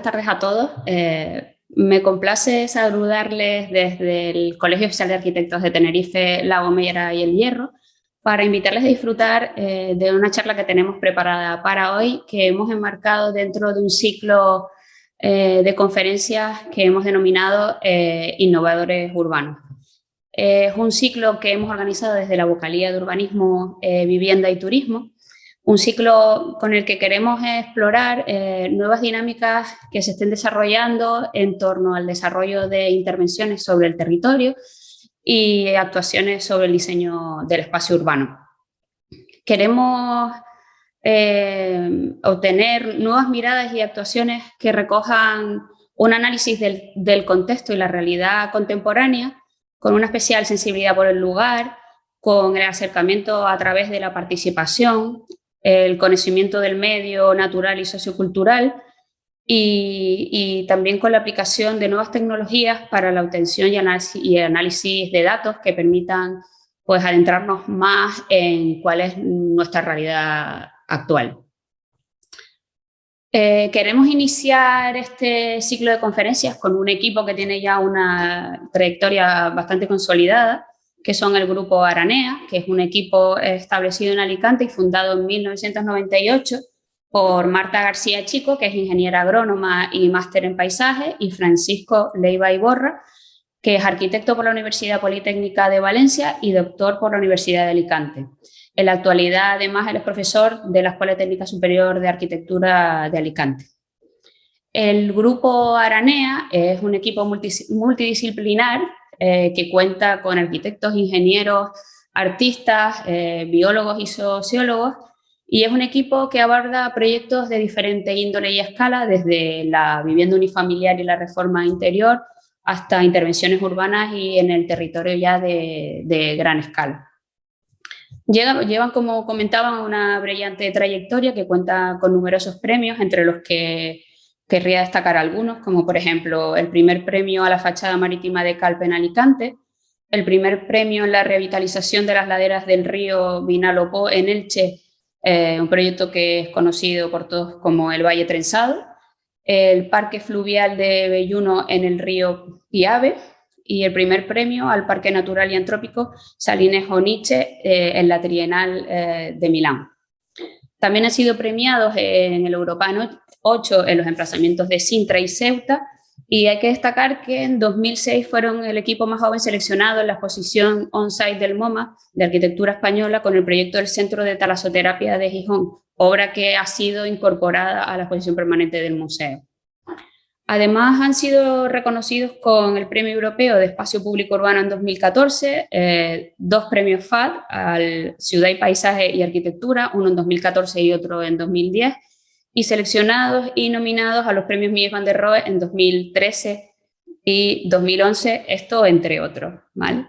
buenas tardes a todos. Me complace saludarles desde el Colegio Oficial de Arquitectos de Tenerife, La Gomera y El Hierro para invitarles a disfrutar de una charla que tenemos preparada para hoy, que hemos enmarcado dentro de un ciclo de conferencias que hemos denominado Innovadores Urbanos. Es un ciclo que hemos organizado desde la Vocalía de Urbanismo, Vivienda y Turismo, un ciclo con el que queremos explorar nuevas dinámicas que se estén desarrollando en torno al desarrollo de intervenciones sobre el territorio y actuaciones sobre el diseño del espacio urbano. Queremos obtener nuevas miradas y actuaciones que recojan un análisis del contexto y la realidad contemporánea, con una especial sensibilidad por el lugar, con el acercamiento a través de la participación, el conocimiento del medio natural y sociocultural y también con la aplicación de nuevas tecnologías para la obtención y análisis de datos que permitan pues, adentrarnos más en cuál es nuestra realidad actual. Queremos iniciar este ciclo de conferencias con un equipo que tiene ya una trayectoria bastante consolidada, que son el Grupo Aranea, que es un equipo establecido en Alicante y fundado en 1998 por Marta García Chico, que es ingeniera agrónoma y máster en paisaje, y Francisco Leiva Iborra, que es arquitecto por la Universidad Politécnica de Valencia y doctor por la Universidad de Alicante. En la actualidad, además, él es profesor de la Escuela Técnica Superior de Arquitectura de Alicante. El Grupo Aranea es un equipo multidisciplinar que cuenta con arquitectos, ingenieros, artistas, biólogos y sociólogos, y es un equipo que aborda proyectos de diferente índole y escala, desde la vivienda unifamiliar y la reforma interior hasta intervenciones urbanas y en el territorio ya de gran escala. Llevan, como comentaban, una brillante trayectoria que cuenta con numerosos premios, entre los que querría destacar algunos, como por ejemplo el primer premio a la fachada marítima de Calpe en Alicante, el primer premio en la revitalización de las laderas del río Vinalopó en Elche, un proyecto que es conocido por todos como el Valle Trenzado, el Parque Fluvial de Belluno en el río Piave, y el primer premio al Parque Natural y Antrópico Salines Oniche en la Trienal de Milán. También han sido premiados en el Europano 8 en los emplazamientos de Sintra y Ceuta, y hay que destacar que en 2006 fueron el equipo más joven seleccionado en la exposición on-site del MoMA de Arquitectura Española con el proyecto del Centro de Talasoterapia de Gijón, obra que ha sido incorporada a la exposición permanente del museo. Además, han sido reconocidos con el Premio Europeo de Espacio Público Urbano en 2014, dos premios FAD al Ciudad y Paisaje y Arquitectura, uno en 2014 y otro en 2010, y seleccionados y nominados a los premios Mies van der Rohe en 2013 y 2011, esto entre otros, ¿vale?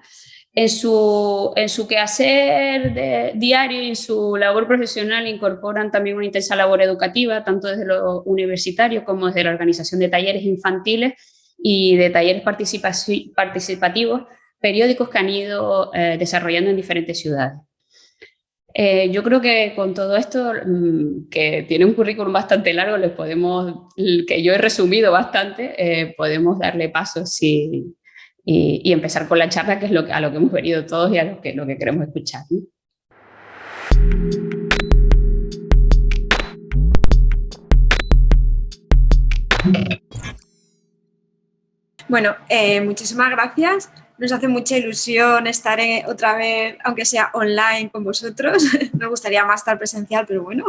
En su quehacer diario y en su labor profesional incorporan también una intensa labor educativa, tanto desde lo universitario como desde la organización de talleres infantiles y de talleres participativos periódicos que han ido desarrollando en diferentes ciudades. Yo creo que con todo esto, que tiene un currículum bastante largo, que yo he resumido bastante, podemos darle paso y empezar con la charla, que es a lo que hemos venido todos y a lo que queremos escuchar, ¿no? Bueno, muchísimas gracias. Nos hace mucha ilusión estar otra vez, aunque sea online, con vosotros. Nos gustaría más estar presencial, pero bueno.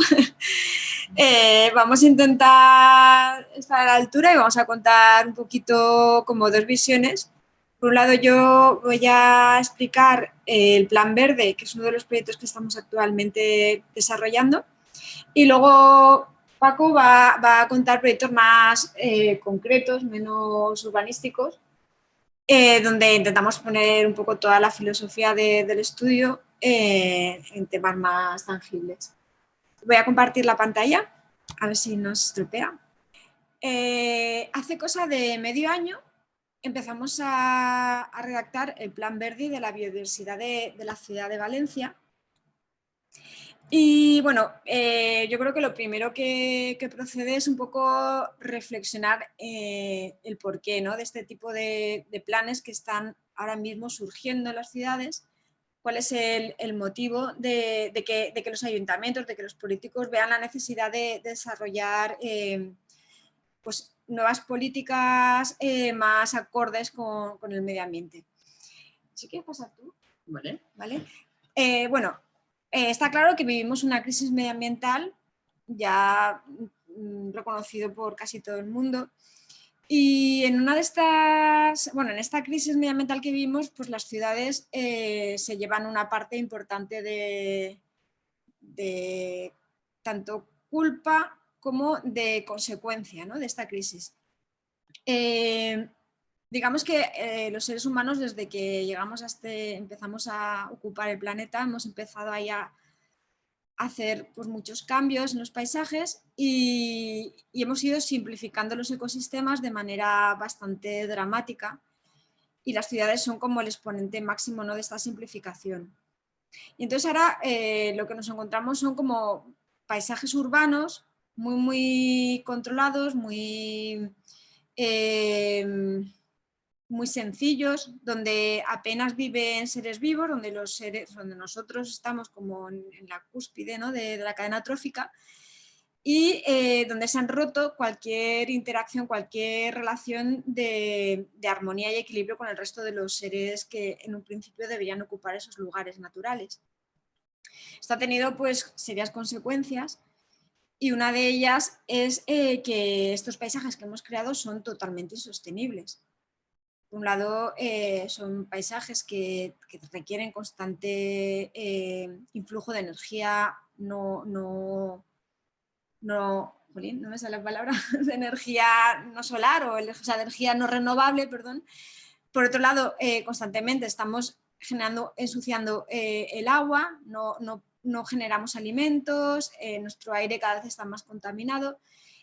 Vamos a intentar estar a la altura y vamos a contar un poquito como dos visiones. Por un lado, yo voy a explicar el Plan Verde, que es uno de los proyectos que estamos actualmente desarrollando. Y luego Paco va a contar proyectos más concretos, menos urbanísticos, donde intentamos poner un poco toda la filosofía del estudio en temas más tangibles. Voy a compartir la pantalla, a ver si no se estropea. Hace cosa de medio año empezamos a redactar el Plan Verde de la biodiversidad de la ciudad de Valencia, Y bueno, yo creo que lo primero que procede es un poco reflexionar el porqué, ¿no?, de este tipo de planes que están ahora mismo surgiendo en las ciudades. ¿Cuál es el motivo de que los ayuntamientos, de que los políticos vean la necesidad de desarrollar pues, nuevas políticas más acordes con el medio ambiente? ¿Sí quieres pasar tú? Vale. ¿Vale? Bueno, está claro que vivimos una crisis medioambiental ya reconocido por casi todo el mundo. Y en una de estas, bueno, en esta crisis medioambiental que vivimos, pues las ciudades se llevan una parte importante de tanto culpa como de consecuencia, ¿no?, de esta crisis. Digamos que los seres humanos, desde que llegamos empezamos a ocupar el planeta, hemos empezado ahí a hacer pues, muchos cambios en los paisajes y hemos ido simplificando los ecosistemas de manera bastante dramática, y las ciudades son como el exponente máximo, ¿no?, de esta simplificación. Y entonces ahora lo que nos encontramos son como paisajes urbanos muy controlados, muy sencillos, donde apenas viven seres vivos, donde nosotros estamos como en la cúspide, ¿no?, de la cadena trófica, y donde se han roto cualquier interacción, cualquier relación de armonía y equilibrio con el resto de los seres que en un principio deberían ocupar esos lugares naturales. Esto ha tenido pues serias consecuencias, y una de ellas es que estos paisajes que hemos creado son totalmente insostenibles. Por un lado, son paisajes que requieren constante influjo de energía no me sale la palabra, de energía no solar, o sea, de energía no renovable, perdón. Por otro lado, constantemente estamos ensuciando el agua, no generamos alimentos, nuestro aire cada vez está más contaminado.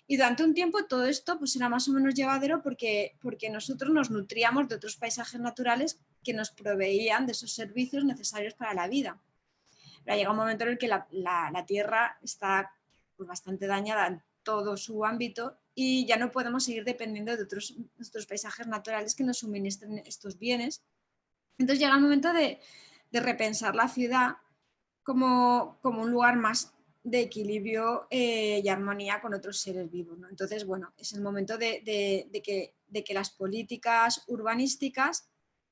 Y durante un tiempo todo esto pues, era más o menos llevadero porque nosotros nos nutríamos de otros paisajes naturales que nos proveían de esos servicios necesarios para la vida. Pero llega un momento en el que la Tierra está pues, bastante dañada en todo su ámbito, y ya no podemos seguir dependiendo de nuestros paisajes naturales que nos suministren estos bienes. Entonces llega el momento de repensar la ciudad como un lugar más de equilibrio y armonía con otros seres vivos, ¿no? Entonces, bueno, es el momento de que las políticas urbanísticas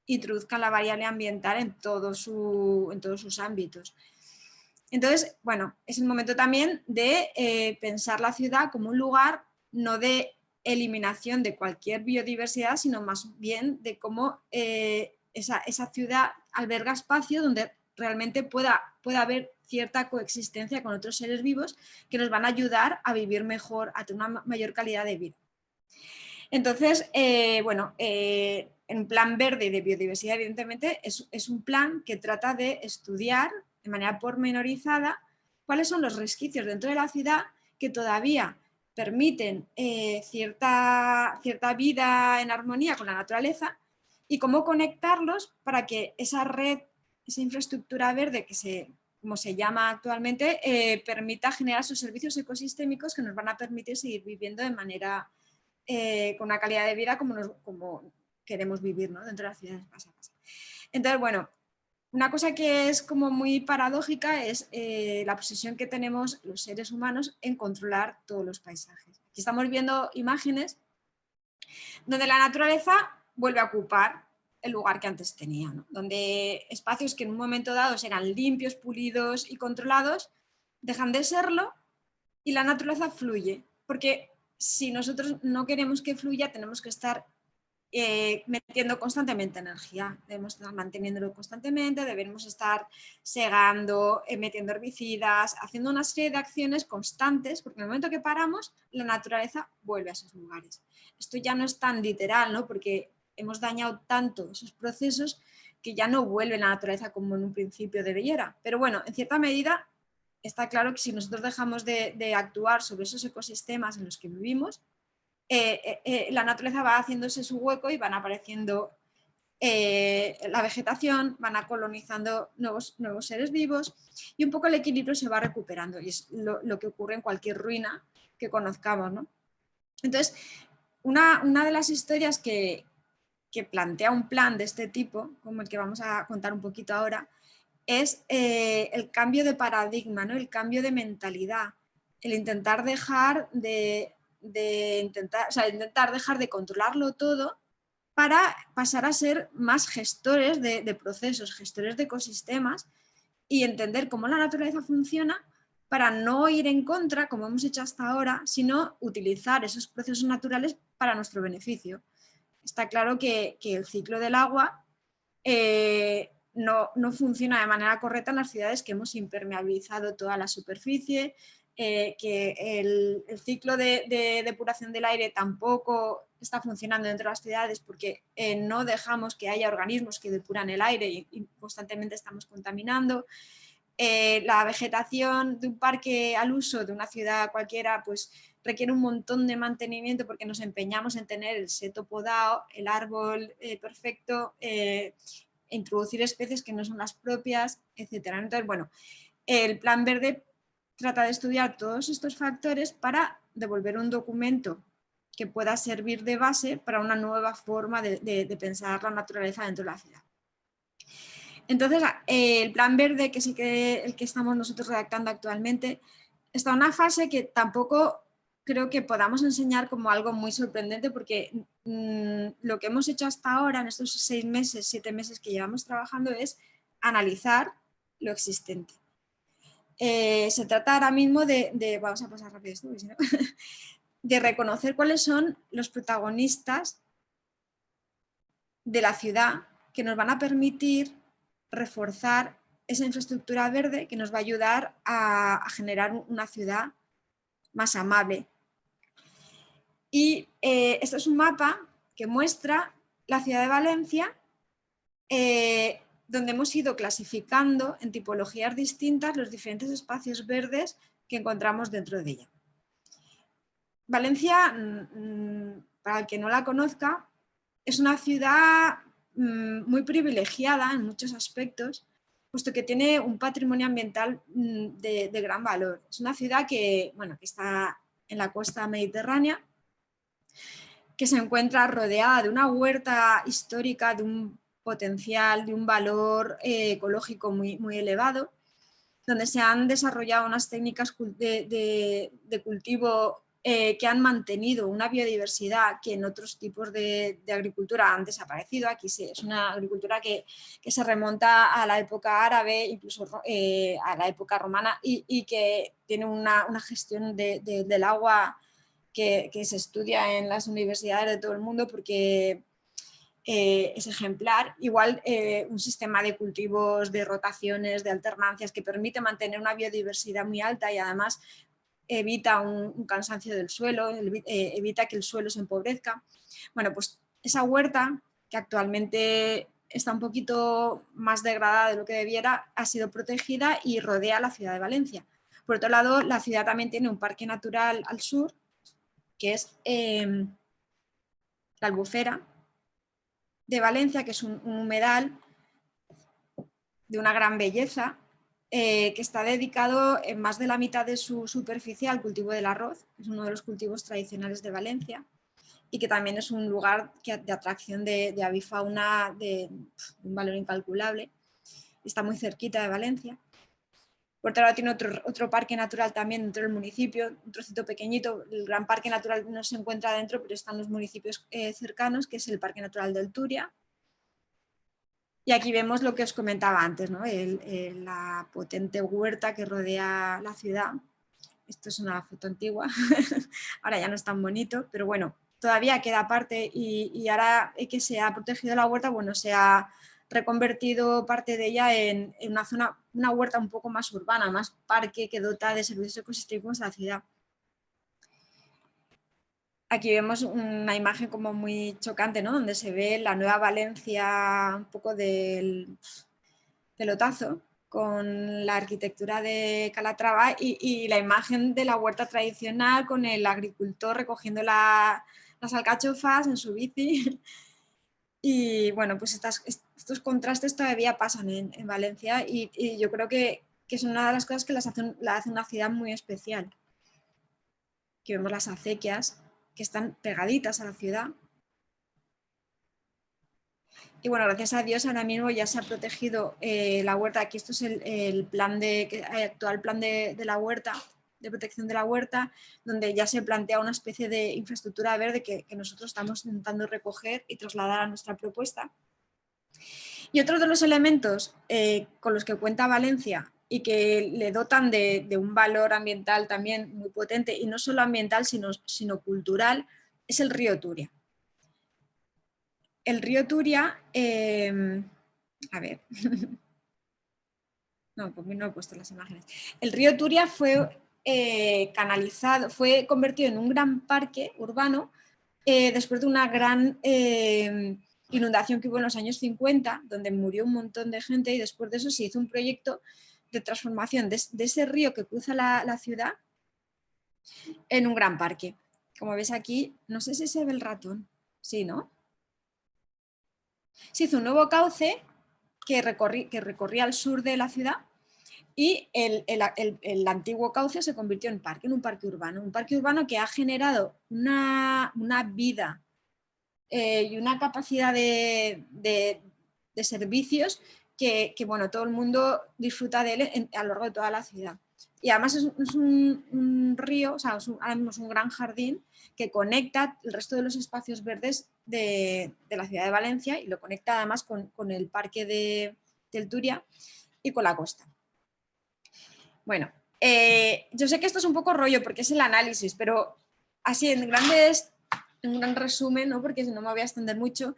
introduzcan la variable ambiental en todos sus ámbitos. Entonces, bueno, es el momento también de pensar la ciudad como un lugar no de eliminación de cualquier biodiversidad, sino más bien de cómo esa ciudad alberga espacio donde realmente pueda haber cierta coexistencia con otros seres vivos que nos van a ayudar a vivir mejor, a tener una mayor calidad de vida. Entonces, bueno, en plan verde de biodiversidad, evidentemente, es un plan que trata de estudiar de manera pormenorizada cuáles son los resquicios dentro de la ciudad que todavía permiten cierta vida en armonía con la naturaleza, y cómo conectarlos para que esa red, esa infraestructura verde como se llama actualmente, permita generar esos servicios ecosistémicos que nos van a permitir seguir viviendo de manera con una calidad de vida como queremos vivir, ¿no?, dentro de las ciudades. Entonces, bueno, una cosa que es como muy paradójica es la obsesión que tenemos los seres humanos en controlar todos los paisajes. Aquí estamos viendo imágenes donde la naturaleza vuelve a ocupar el lugar que antes tenía, ¿no?, donde espacios que en un momento dado eran limpios, pulidos y controlados, dejan de serlo y la naturaleza fluye, porque si nosotros no queremos que fluya, tenemos que estar metiendo constantemente energía, debemos estar manteniéndolo constantemente, debemos estar segando, metiendo herbicidas, haciendo una serie de acciones constantes, porque en el momento que paramos, la naturaleza vuelve a esos lugares. Esto ya no es tan literal, ¿no?, porque hemos dañado tanto esos procesos que ya no vuelve la naturaleza como en un principio debiera. Pero bueno, en cierta medida está claro que si nosotros dejamos de actuar sobre esos ecosistemas en los que vivimos, la naturaleza va haciéndose su hueco y van apareciendo la vegetación, van a colonizando nuevos seres vivos y un poco el equilibrio se va recuperando y es lo que ocurre en cualquier ruina que conozcamos, ¿no? Entonces, una de las historias que plantea un plan de este tipo, como el que vamos a contar un poquito ahora, es el cambio de paradigma, ¿no? El cambio de mentalidad, el intentar dejar intentar dejar de controlarlo todo para pasar a ser más gestores de procesos, gestores de ecosistemas y entender cómo la naturaleza funciona para no ir en contra, como hemos hecho hasta ahora, sino utilizar esos procesos naturales para nuestro beneficio. Está claro que el ciclo del agua no funciona de manera correcta en las ciudades que hemos impermeabilizado toda la superficie, que el ciclo de depuración del aire tampoco está funcionando dentro de las ciudades porque no dejamos que haya organismos que depuran el aire y constantemente estamos contaminando. La vegetación de un parque al uso de una ciudad cualquiera pues requiere un montón de mantenimiento porque nos empeñamos en tener el seto podado, el árbol perfecto, introducir especies que no son las propias, etc. Entonces, bueno, el Plan Verde trata de estudiar todos estos factores para devolver un documento que pueda servir de base para una nueva forma de pensar la naturaleza dentro de la ciudad. Entonces, el Plan Verde, que es el que estamos nosotros redactando actualmente, está en una fase que tampoco creo que podamos enseñar como algo muy sorprendente porque lo que hemos hecho hasta ahora, en estos 6 meses, 7 meses que llevamos trabajando, es analizar lo existente. Se trata ahora mismo vamos a pasar rápido esto, ¿no? De reconocer cuáles son los protagonistas de la ciudad que nos van a permitir reforzar esa infraestructura verde que nos va a ayudar a generar una ciudad más amable. Y esto es un mapa que muestra la ciudad de Valencia, donde hemos ido clasificando en tipologías distintas los diferentes espacios verdes que encontramos dentro de ella. Valencia, para el que no la conozca, es una ciudad muy privilegiada en muchos aspectos, puesto que tiene un patrimonio ambiental de gran valor. Es una ciudad que está en la costa mediterránea, que se encuentra rodeada de una huerta histórica, de un potencial, de un valor ecológico muy elevado, donde se han desarrollado unas técnicas de cultivo que han mantenido una biodiversidad que en otros tipos de agricultura han desaparecido. Aquí sí, es una agricultura que se remonta a la época árabe, incluso a la época romana, y que tiene una gestión del agua que se estudia en las universidades de todo el mundo porque es ejemplar. Igual un sistema de cultivos, de rotaciones, de alternancias que permite mantener una biodiversidad muy alta y además evita un cansancio del suelo, evita que el suelo se empobrezca. Bueno, pues esa huerta, que actualmente está un poquito más degradada de lo que debiera, ha sido protegida y rodea la ciudad de Valencia. Por otro lado, la ciudad también tiene un parque natural al sur, que es la Albufera de Valencia, que es un humedal de una gran belleza, que está dedicado en más de la mitad de su superficie al cultivo del arroz, que es uno de los cultivos tradicionales de Valencia, y que también es un lugar de atracción de avifauna de un valor incalculable. Está muy cerquita de Valencia. Por otro lado, tiene otro parque natural también dentro del municipio, un trocito pequeñito. El gran parque natural no se encuentra dentro, pero están los municipios cercanos, que es el Parque Natural del Turia. Y aquí vemos lo que os comentaba antes, ¿no? La potente huerta que rodea la ciudad. Esto es una foto antigua, ahora ya no es tan bonito, pero bueno, todavía queda parte y ahora que se ha protegido la huerta, bueno, se ha reconvertido parte de ella en una zona, una huerta un poco más urbana, más parque que dota de servicios ecosistémicos a la ciudad. Aquí vemos una imagen como muy chocante, ¿no? Donde se ve la nueva Valencia un poco del pelotazo con la arquitectura de Calatrava y la imagen de la huerta tradicional con el agricultor recogiendo las alcachofas en su bici. Y bueno, pues estos contrastes todavía pasan en Valencia y yo creo que es una de las cosas que la hace una ciudad muy especial. Que vemos las acequias que están pegaditas a la ciudad. Y bueno, gracias a Dios ahora mismo ya se ha protegido la huerta. Aquí esto es el plan actual plan de la huerta, de protección de la huerta, donde ya se plantea una especie de infraestructura verde que nosotros estamos intentando recoger y trasladar a nuestra propuesta. Y otro de los elementos con los que cuenta Valencia y que le dotan de un valor ambiental también muy potente, y no solo ambiental, sino cultural, es el río Turia. El río Turia, a ver, no, pues no he puesto las imágenes. El río Turia fue canalizado, fue convertido en un gran parque urbano después de una gran inundación que hubo en los años 50, donde murió un montón de gente, y después de eso se hizo un proyecto de transformación de ese río que cruza la ciudad en un gran parque. Como ves aquí, no sé si se ve el ratón, sí, ¿no? Se hizo un nuevo cauce que recorría al sur de la ciudad, y el antiguo cauce se convirtió en un parque urbano que ha generado una vida y una capacidad de servicios que, bueno, todo el mundo disfruta de él a lo largo de toda la ciudad. Y además es un río, o sea, ahora mismo es un gran jardín que conecta el resto de los espacios verdes de la ciudad de Valencia, y lo conecta además con el parque del Turia y con la costa. Bueno, yo sé que esto es un poco rollo porque es el análisis, pero así en un gran resumen, ¿no? Porque si no me voy a extender mucho,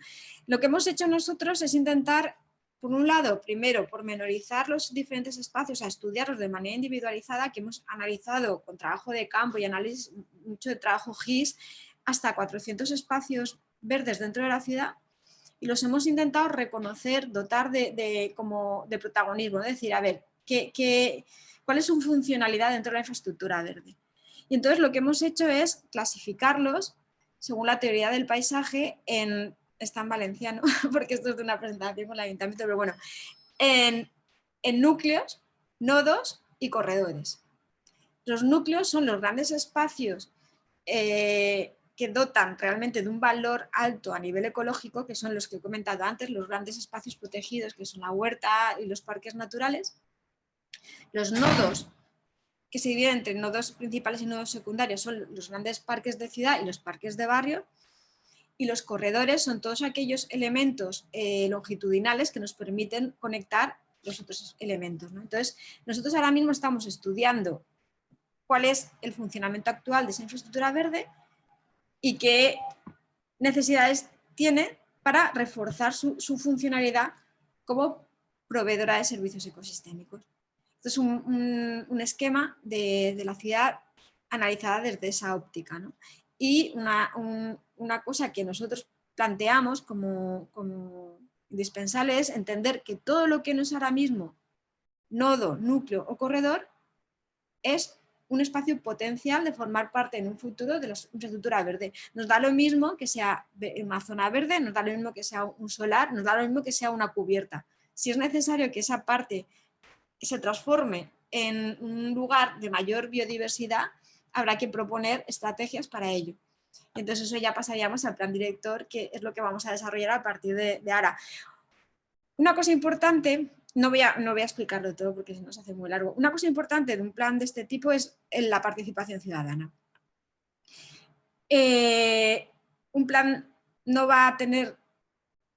lo que hemos hecho nosotros es intentar, por un lado, primero, pormenorizar los diferentes espacios, a estudiarlos de manera individualizada, que hemos analizado con trabajo de campo y análisis, mucho de trabajo GIS, hasta 400 espacios verdes dentro de la ciudad, y los hemos intentado reconocer, dotar de protagonismo, es decir, a ver, ¿cuál es su funcionalidad dentro de la infraestructura verde? Y entonces lo que hemos hecho es clasificarlos según la teoría del paisaje está en valenciano, porque esto es de una presentación con el ayuntamiento, pero bueno, en núcleos, nodos y corredores. Los núcleos son los grandes espacios que dotan realmente de un valor alto a nivel ecológico, que son los que he comentado antes, los grandes espacios protegidos, que son la huerta y los parques naturales. Los nodos, que se dividen entre nodos principales y nodos secundarios, son los grandes parques de ciudad y los parques de barrio. Y los corredores son todos aquellos elementos longitudinales que nos permiten conectar los otros elementos, ¿no? Entonces, nosotros ahora mismo estamos estudiando cuál es el funcionamiento actual de esa infraestructura verde y qué necesidades tiene para reforzar su funcionalidad como proveedora de servicios ecosistémicos. Esto es un esquema de la ciudad analizada desde esa óptica, ¿no? Y una cosa que nosotros planteamos como indispensable es entender que todo lo que no es ahora mismo nodo, núcleo o corredor es un espacio potencial de formar parte en un futuro de la infraestructura verde. Nos da lo mismo que sea una zona verde, nos da lo mismo que sea un solar, nos da lo mismo que sea una cubierta. Si es necesario que esa parte se transforme en un lugar de mayor biodiversidad, habrá que proponer estrategias para ello. Entonces eso ya pasaríamos al plan director, que es lo que vamos a desarrollar a partir de ahora. Una cosa importante, no voy a explicarlo todo porque se nos hace muy largo, una cosa importante de un plan de este tipo es la participación ciudadana. Un plan no va a tener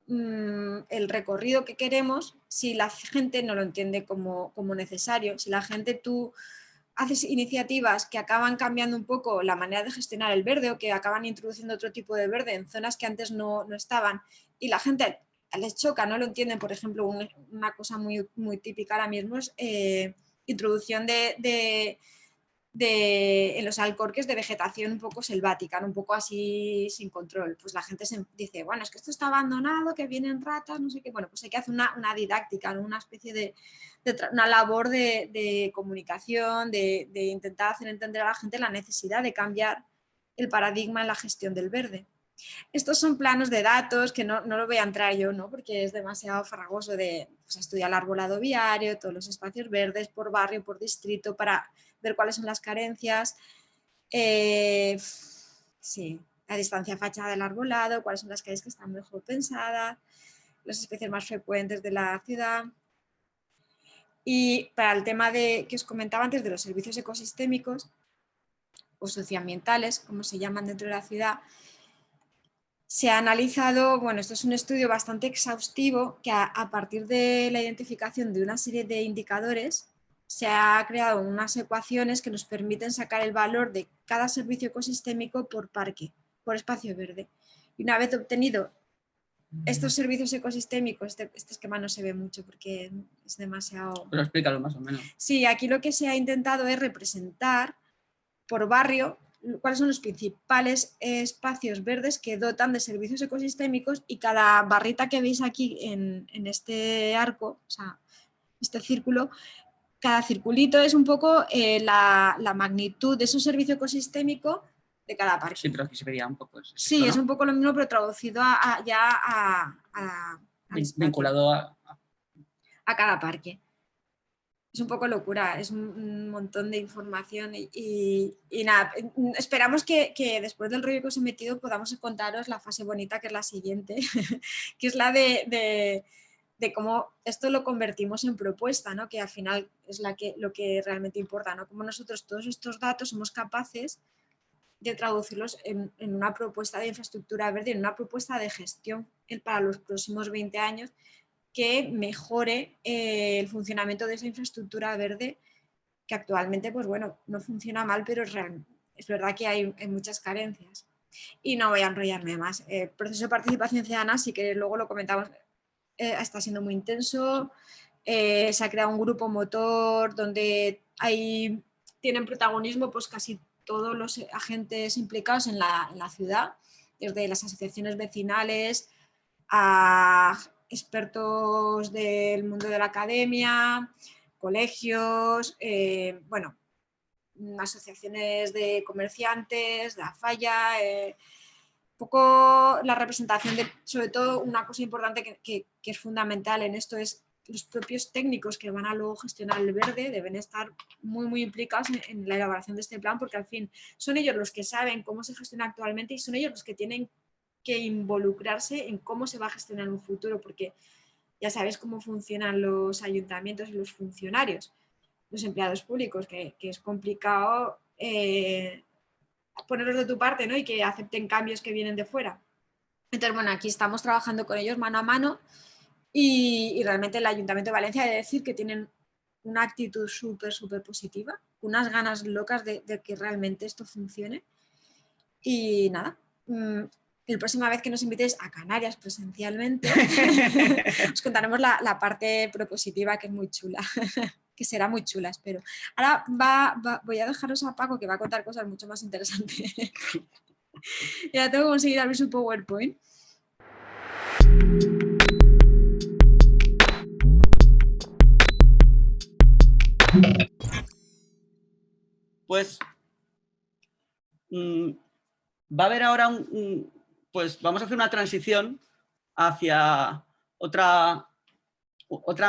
el recorrido que queremos si la gente no lo entiende como necesario, si la gente tú haces iniciativas que acaban cambiando un poco la manera de gestionar el verde o que acaban introduciendo otro tipo de verde en zonas que antes no estaban, y la gente les choca, no lo entienden. Por ejemplo, una cosa muy, muy típica ahora mismo es introducción en los alcorques de vegetación un poco selvática, ¿no? Un poco así sin control. Pues la gente dice, bueno, es que esto está abandonado, que vienen ratas, no sé qué. Bueno, pues hay que hacer una didáctica, ¿no? Una especie de una labor de comunicación, de intentar hacer entender a la gente la necesidad de cambiar el paradigma en la gestión del verde. Estos son planos de datos que no lo voy a entrar yo, ¿no? Porque es demasiado farragoso de pues, estudiar el arbolado viario, todos los espacios verdes por barrio, por distrito, para ver cuáles son las carencias. Sí, la distancia fachada del arbolado, cuáles son las calles que están mejor pensadas, las especies más frecuentes de la ciudad. Y para el tema que os comentaba antes de los servicios ecosistémicos o socioambientales, como se llaman dentro de la ciudad, se ha analizado, bueno, esto es un estudio bastante exhaustivo que a partir de la identificación de una serie de indicadores se ha creado unas ecuaciones que nos permiten sacar el valor de cada servicio ecosistémico por parque, por espacio verde. Y una vez obtenido estos servicios ecosistémicos, este esquema no se ve mucho porque es demasiado... Pero explícalo más o menos. Sí, aquí lo que se ha intentado es representar por barrio cuáles son los principales espacios verdes que dotan de servicios ecosistémicos, y cada barrita que veis aquí en este arco, o sea, este círculo, cada circulito es un poco la magnitud de su servicio ecosistémico de cada parque. Sí, pero aquí se vería un poco eso, sí, ¿no? es un poco lo mismo, pero traducido vinculado a cada parque. Es un poco locura, es un montón de información y nada, esperamos que después del rollo que os he metido podamos contaros la fase bonita, que es la siguiente, que es la de cómo esto lo convertimos en propuesta, ¿no? Que al final es lo que realmente importa, ¿no? Cómo nosotros todos estos datos somos capaces de traducirlos en una propuesta de infraestructura verde, en una propuesta de gestión para los próximos 20 años, que mejore el funcionamiento de esa infraestructura verde, que actualmente, pues bueno, no funciona mal, pero es verdad que hay muchas carencias. Y no voy a enrollarme más. El proceso de participación ciudadana, sí que luego lo comentamos, está siendo muy intenso. Se ha creado un grupo motor donde tienen protagonismo pues casi todos los agentes implicados en la ciudad, desde las asociaciones vecinales a expertos del mundo de la academia, colegios, bueno, asociaciones de comerciantes, de la falla, un poco la representación de, sobre todo, una cosa importante que es fundamental en esto es los propios técnicos que van a luego gestionar el verde deben estar muy implicados en la elaboración de este plan, porque al fin son ellos los que saben cómo se gestiona actualmente y son ellos los que tienen que involucrarse en cómo se va a gestionar en un futuro, porque ya sabéis cómo funcionan los ayuntamientos y los funcionarios, los empleados públicos, que es complicado ponerlos de tu parte, ¿no? Y que acepten cambios que vienen de fuera. Entonces, bueno, aquí estamos trabajando con ellos mano a mano y realmente el Ayuntamiento de Valencia ha de decir que tienen una actitud súper positiva, unas ganas locas de que realmente esto funcione. Y nada, la próxima vez que nos invitéis a Canarias presencialmente, os contaremos la parte propositiva, que es muy chula, que será muy chula, espero. Ahora voy a dejaros a Paco, que va a contar cosas mucho más interesantes. Ya tengo que conseguir abrir su PowerPoint. Pues va a haber ahora pues vamos a hacer una transición hacia otra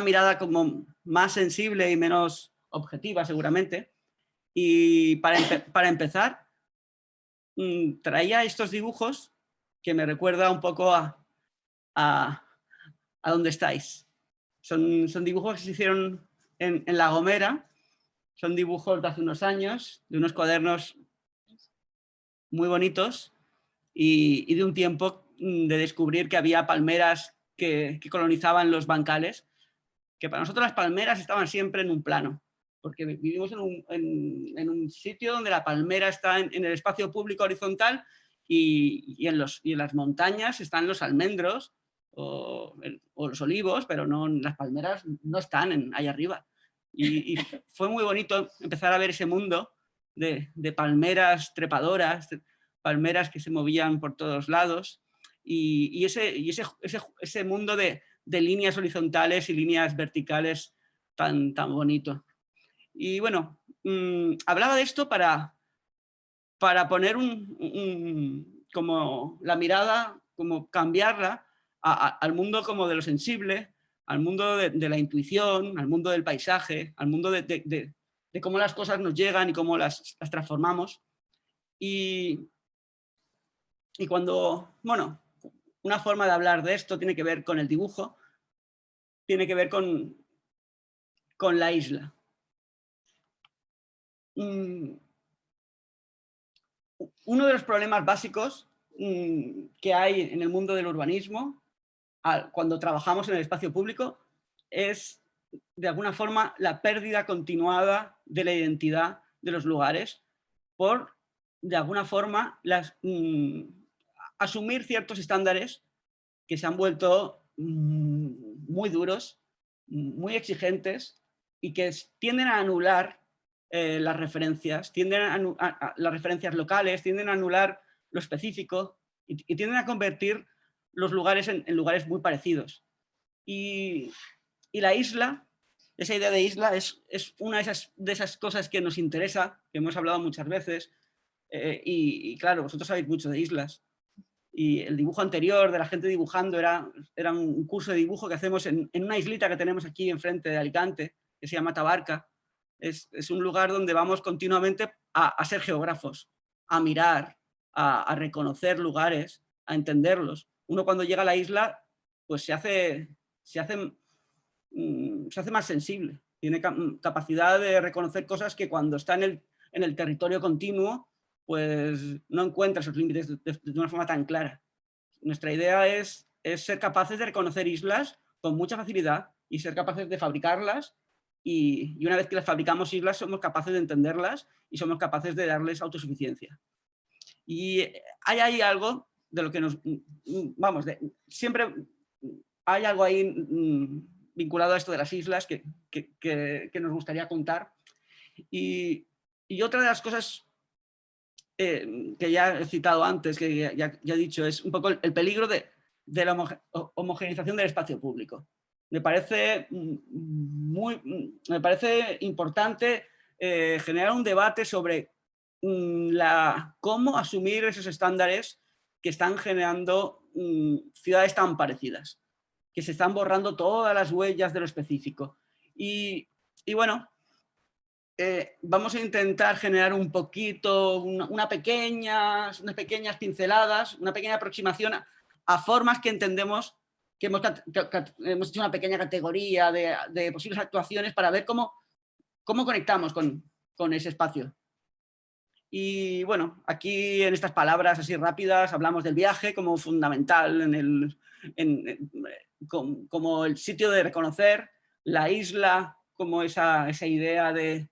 mirada como más sensible y menos objetiva, seguramente. Y para empezar, traía estos dibujos que me recuerda un poco a dónde estáis. Son dibujos que se hicieron en La Gomera, son dibujos de hace unos años, de unos cuadernos muy bonitos y de un tiempo de descubrir que había palmeras que colonizaban los bancales, que para nosotros las palmeras estaban siempre en un plano, porque vivimos en un sitio donde la palmera está en el espacio público horizontal y en las montañas están los almendros o los olivos, pero no, las palmeras no están ahí arriba. Y fue muy bonito empezar a ver ese mundo de palmeras trepadoras, palmeras que se movían por todos lados y ese mundo de líneas horizontales y líneas verticales tan bonito. Y bueno, hablaba de esto para poner como la mirada, como cambiarla al mundo como de lo sensible, al mundo de la intuición, al mundo del paisaje, al mundo de cómo las cosas nos llegan y cómo las transformamos. Y cuando, bueno, una forma de hablar de esto tiene que ver con el dibujo, tiene que ver con la isla. Uno de los problemas básicos que hay en el mundo del urbanismo, cuando trabajamos en el espacio público, es de alguna forma la pérdida continuada de la identidad de los lugares por, de alguna forma, asumir ciertos estándares que se han vuelto muy duros, muy exigentes y que tienden a anular las referencias, tienden a las referencias locales, tienden a anular lo específico y tienden a convertir los lugares en lugares muy parecidos. Y la isla, esa idea de isla es una de esas cosas que nos interesa, que hemos hablado muchas veces, y claro, vosotros sabéis mucho de islas. Y el dibujo anterior de la gente dibujando era un curso de dibujo que hacemos en una islita que tenemos aquí enfrente de Alicante, que se llama Tabarca. Es un lugar donde vamos continuamente a ser geógrafos, a mirar, a reconocer lugares, a entenderlos. Uno cuando llega a la isla, pues se hace más sensible, tiene capacidad de reconocer cosas que cuando está en el territorio continuo, pues no encuentra esos límites de una forma tan clara. Nuestra idea es ser capaces de reconocer islas con mucha facilidad y ser capaces de fabricarlas, y una vez que las fabricamos islas somos capaces de entenderlas y somos capaces de darles autosuficiencia. Y hay ahí algo de lo que siempre hay algo ahí vinculado a esto de las islas que nos gustaría contar. Y otra de las cosas que ya he citado antes, que ya he dicho, es un poco el peligro de la homogeneización del espacio público. Me parece importante generar un debate sobre cómo asumir esos estándares que están generando ciudades tan parecidas, que se están borrando todas las huellas de lo específico. Y bueno, vamos a intentar generar un poquito, unas pequeñas pinceladas, una pequeña aproximación a formas que entendemos, que hemos hecho una pequeña categoría de posibles actuaciones para ver cómo conectamos con ese espacio. Y bueno, aquí en estas palabras así rápidas hablamos del viaje como fundamental, como el sitio de reconocer, la isla como esa idea de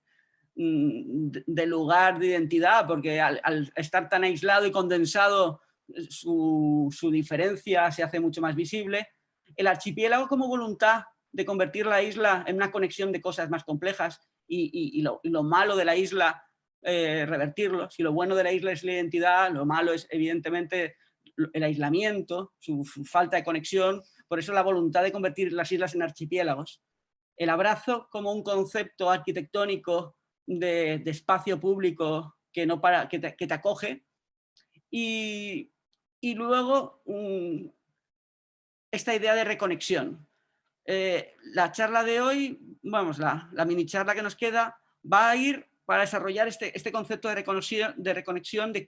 lugar, de identidad, porque al estar tan aislado y condensado su diferencia se hace mucho más visible. El archipiélago como voluntad de convertir la isla en una conexión de cosas más complejas y lo malo de la isla revertirlo. Si lo bueno de la isla es la identidad, lo malo es evidentemente el aislamiento, su falta de conexión. Por eso la voluntad de convertir las islas en archipiélagos. El abrazo como un concepto arquitectónico de espacio público que te acoge. Y luego esta idea de reconexión. La charla de hoy, vamos, la mini charla que nos queda, va a ir para desarrollar este concepto de reconexión de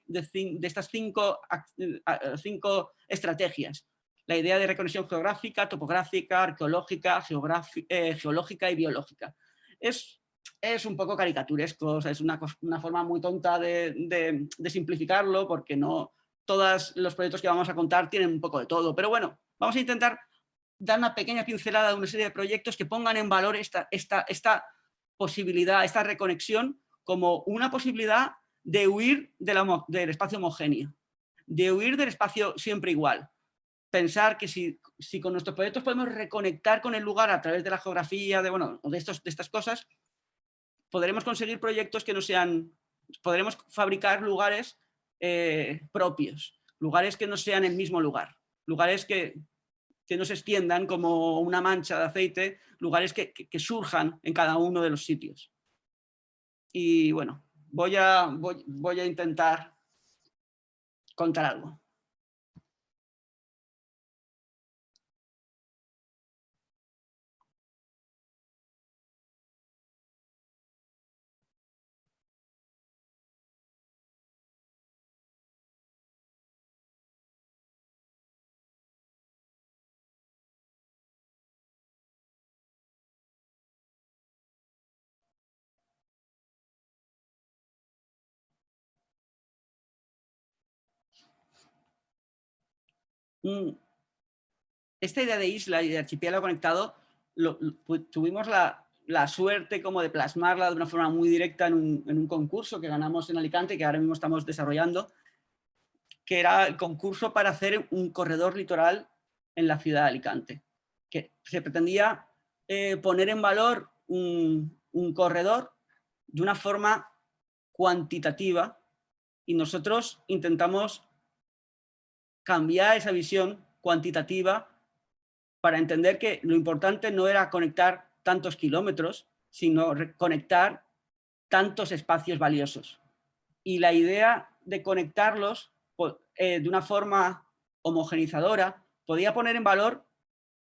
estas cinco estrategias. La idea de reconexión geográfica, topográfica, arqueológica, geológica y biológica. Es un poco caricaturesco, o sea, es una forma muy tonta de simplificarlo, porque no todos los proyectos que vamos a contar tienen un poco de todo. Pero bueno, vamos a intentar dar una pequeña pincelada de una serie de proyectos que pongan en valor esta posibilidad, esta reconexión, como una posibilidad de huir del espacio homogéneo, de huir del espacio siempre igual. Pensar que si con nuestros proyectos podemos reconectar con el lugar a través de la geografía, de estas cosas, podremos conseguir proyectos que no sean, podremos fabricar lugares propios, lugares que no sean el mismo lugar, lugares que no se extiendan como una mancha de aceite, lugares que surjan en cada uno de los sitios. Y bueno, voy a intentar contar algo. esta idea de isla y de archipiélago conectado tuvimos la suerte como de plasmarla de una forma muy directa en un concurso que ganamos en Alicante, que ahora mismo estamos desarrollando, que era el concurso para hacer un corredor litoral en la ciudad de Alicante, que se pretendía poner en valor un corredor de una forma cuantitativa, y nosotros intentamos cambiar esa visión cuantitativa para entender que lo importante no era conectar tantos kilómetros, sino conectar tantos espacios valiosos. Y la idea de conectarlos de una forma homogeneizadora podía poner en valor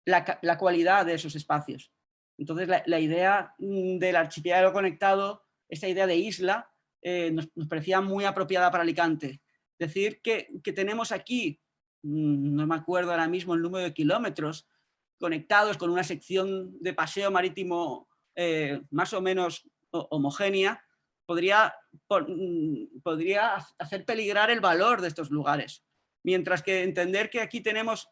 la cualidad de esos espacios. Entonces, la idea del archipiélago conectado, esta idea de isla, nos parecía muy apropiada para Alicante. Decir que tenemos aquí, no me acuerdo ahora mismo el número de kilómetros, conectados con una sección de paseo marítimo más o menos homogénea, podría hacer peligrar el valor de estos lugares. Mientras que entender que aquí tenemos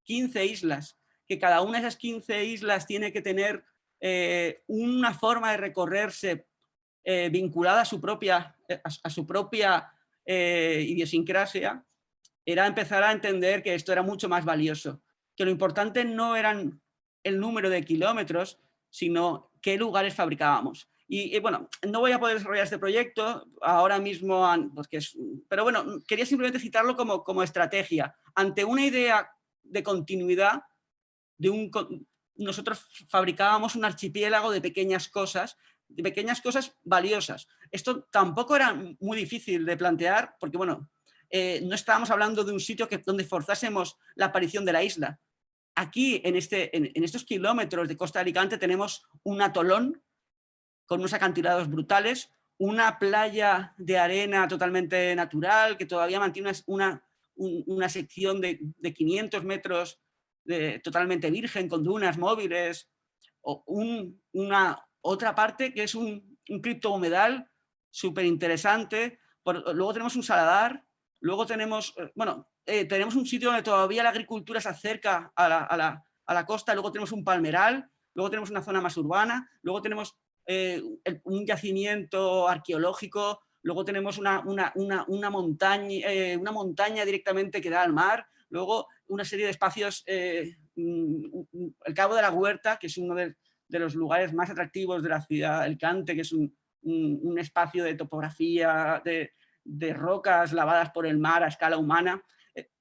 15 islas, que cada una de esas 15 islas tiene que tener una forma de recorrerse vinculada a su propia idiosincrasia, era empezar a entender que esto era mucho más valioso, que lo importante no eran el número de kilómetros, sino qué lugares fabricábamos. Y bueno, no voy a poder desarrollar este proyecto ahora mismo, pero bueno, quería simplemente citarlo como estrategia. Ante una idea de continuidad, nosotros fabricábamos un archipiélago de pequeñas cosas valiosas. Esto tampoco era muy difícil de plantear, porque bueno, no estábamos hablando de un sitio donde forzásemos la aparición de la isla. Aquí, en estos kilómetros de costa de Alicante, tenemos un atolón con unos acantilados brutales, una playa de arena totalmente natural, que todavía mantiene una sección de 500 metros totalmente virgen, con dunas móviles, o una otra parte que es un criptohumedal súper interesante. Luego tenemos un saladar, luego tenemos, tenemos un sitio donde todavía la agricultura se acerca a la costa, luego tenemos un palmeral, luego tenemos una zona más urbana, luego tenemos un yacimiento arqueológico, luego tenemos una montaña directamente que da al mar, luego una serie de espacios, el Cabo de la Huerta, que es uno de los lugares más atractivos de la ciudad de Alicante, que es un espacio de topografía, de rocas lavadas por el mar a escala humana.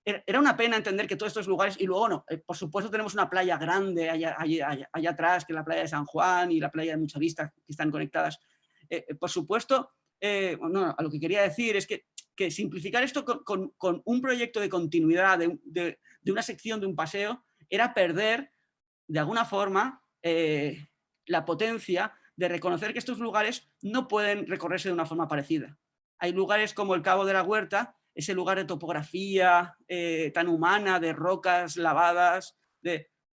Era una pena entender que todos estos lugares, y luego no, por supuesto tenemos una playa grande allá atrás, que es la playa de San Juan y la playa de Mucha Vista, que están conectadas. Por supuesto, a lo que quería decir es que simplificar esto con un proyecto de continuidad de una sección de un paseo era perder, de alguna forma, la potencia de reconocer que estos lugares no pueden recorrerse de una forma parecida. Hay lugares como el Cabo de la Huerta, ese lugar de topografía tan humana, de rocas lavadas,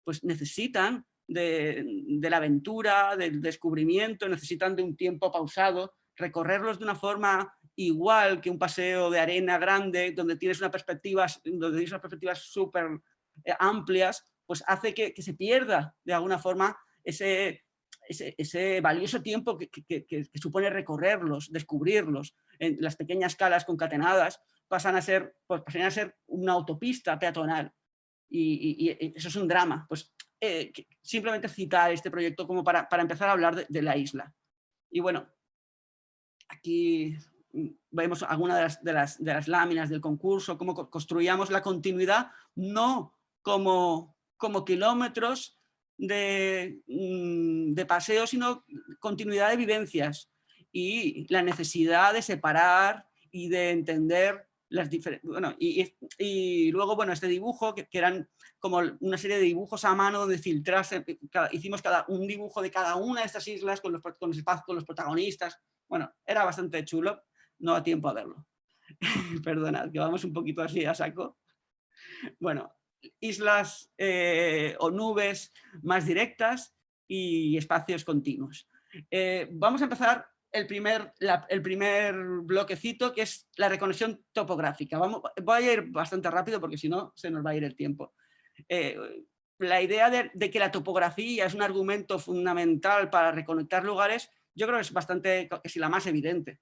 pues necesitan de la aventura, del descubrimiento, necesitan de un tiempo pausado. Recorrerlos de una forma igual que un paseo de arena grande, donde tienes unas perspectivas súper amplias, pues hace que se pierda de alguna forma ese valioso tiempo que supone recorrerlos, descubrirlos. En las pequeñas calas concatenadas pasan a ser una autopista peatonal, y eso es un drama. Pues simplemente citar este proyecto como para empezar a hablar de la isla. Y bueno, aquí vemos algunas de las láminas del concurso, cómo construíamos la continuidad, no como kilómetros de paseo, sino continuidad de vivencias, y la necesidad de separar y de entender las diferentes... Bueno, y luego, bueno, este dibujo, que eran como una serie de dibujos a mano de filtrarse, hicimos un dibujo de cada una de estas islas con los protagonistas. Bueno, era bastante chulo, no da tiempo a verlo. Perdonad, que vamos un poquito así a saco. Bueno, islas o nubes más directas y espacios continuos. Vamos a empezar el primer bloquecito, que es la reconexión topográfica. Voy a ir bastante rápido porque si no se nos va a ir el tiempo. La idea de que la topografía es un argumento fundamental para reconectar lugares, yo creo que es bastante, casi la más evidente.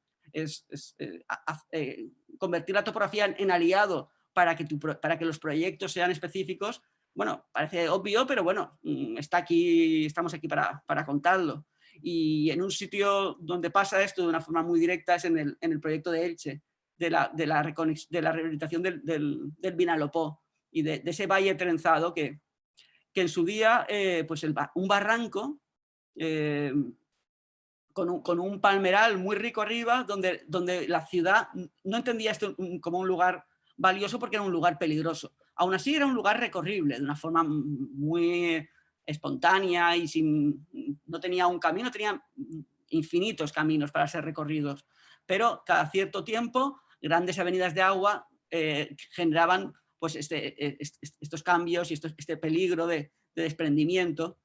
Convertir la topografía en aliado para que los proyectos sean específicos, bueno, parece obvio, pero bueno, estamos aquí para contarlo. Y en un sitio donde pasa esto de una forma muy directa es en el proyecto de Elche, de la rehabilitación del Vinalopó y de ese valle trenzado que en su día, pues un barranco con un palmeral muy rico arriba, donde la ciudad no entendía esto como un lugar valioso porque era un lugar peligroso. Aún así era un lugar recorrible de una forma muy espontánea y no tenía un camino, tenía infinitos caminos para ser recorridos. Pero cada cierto tiempo, grandes avenidas de agua generaban pues, estos cambios y este peligro de desprendimiento.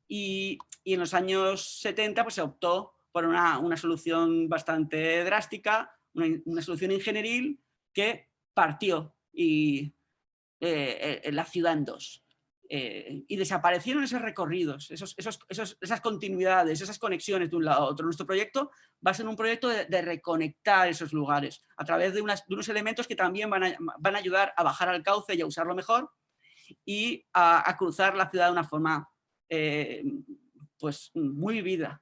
Y en los años 70 pues, se optó por una solución bastante drástica, una solución ingenieril que partió la ciudad en dos. Y desaparecieron esos recorridos, esas continuidades, esas conexiones de un lado a otro. Nuestro proyecto va a ser un proyecto de reconectar esos lugares a través de unos elementos que también van a ayudar a bajar al cauce y a usarlo mejor y a cruzar la ciudad de una forma pues muy vivida.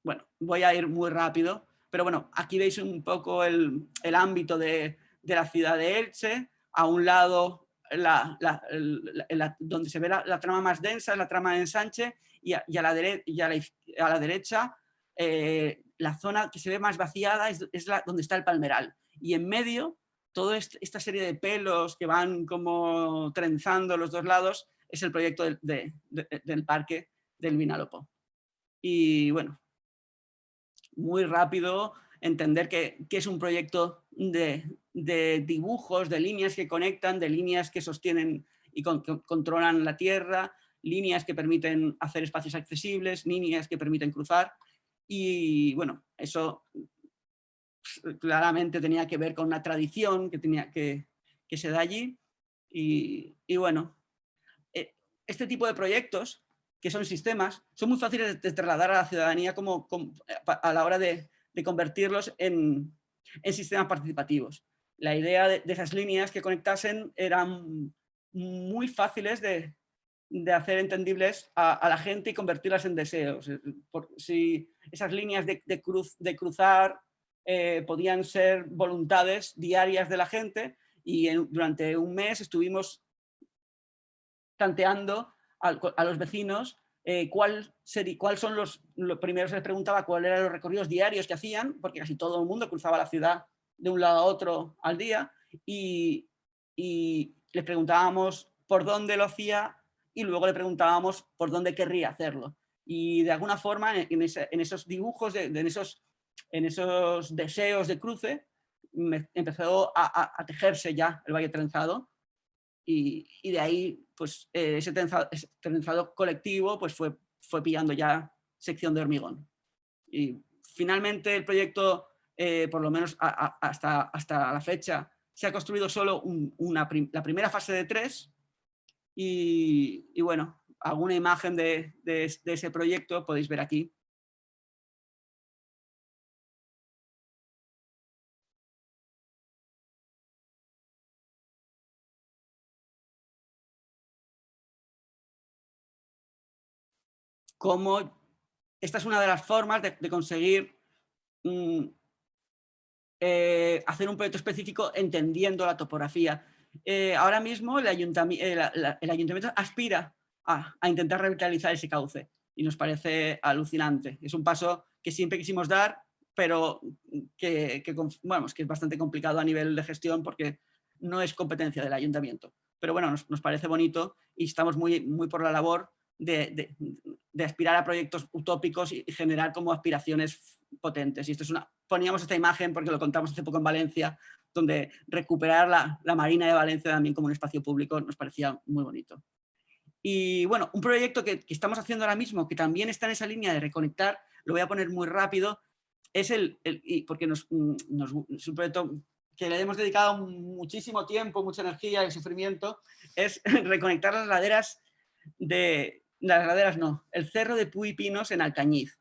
Bueno, voy a ir muy rápido, pero bueno, aquí veis un poco el ámbito de la ciudad de Elche. A un lado, donde se ve la trama más densa, es la trama de ensanche, y a la derecha, la zona que se ve más vaciada es donde está el palmeral. Y en medio, toda esta serie de pelos que van como trenzando los dos lados, es el proyecto del parque del Vinalopó. Y bueno, muy rápido entender que es un proyecto de dibujos, de líneas que conectan, de líneas que sostienen y controlan la tierra, líneas que permiten hacer espacios accesibles, líneas que permiten cruzar. Y bueno, eso claramente tenía que ver con una tradición que se da allí. Y bueno, este tipo de proyectos, que son sistemas, son muy fáciles de trasladar a la ciudadanía a la hora de convertirlos en sistemas participativos. La idea de esas líneas que conectasen eran muy fáciles de hacer entendibles a la gente y convertirlas en deseos. Si esas líneas de cruzar podían ser voluntades diarias de la gente, y durante un mes estuvimos tanteando a los vecinos cuál son los primeros. Se les preguntaba cuáles eran los recorridos diarios que hacían, porque casi todo el mundo cruzaba la ciudad de un lado a otro al día, y les preguntábamos por dónde lo hacía y luego le preguntábamos por dónde querría hacerlo. Y de alguna forma en esos dibujos, en esos deseos de cruce, empezó a tejerse ya el Valle Trenzado. Y de ahí pues, ese trenzado colectivo pues, fue pillando ya sección de hormigón. Y finalmente el proyecto, por lo menos hasta la fecha, se ha construido solo la primera fase de 3. Y bueno, alguna imagen de ese proyecto podéis ver aquí. Cómo esta es una de las formas de conseguir hacer un proyecto específico entendiendo la topografía. Ahora mismo el ayuntamiento aspira a intentar revitalizar ese cauce y nos parece alucinante. Es un paso que siempre quisimos dar, pero que es bastante complicado a nivel de gestión porque no es competencia del ayuntamiento. Pero bueno, nos parece bonito y estamos muy por la labor de aspirar a proyectos utópicos y generar como aspiraciones potentes. Y esto poníamos esta imagen porque lo contamos hace poco en Valencia, donde recuperar la Marina de Valencia también como un espacio público nos parecía muy bonito. Y bueno, un proyecto que estamos haciendo ahora mismo, que también está en esa línea de reconectar, lo voy a poner muy rápido, es porque es un proyecto que le hemos dedicado muchísimo tiempo, mucha energía y sufrimiento, es reconectar las laderas el Cerro de Puy Pinos en Alcañiz.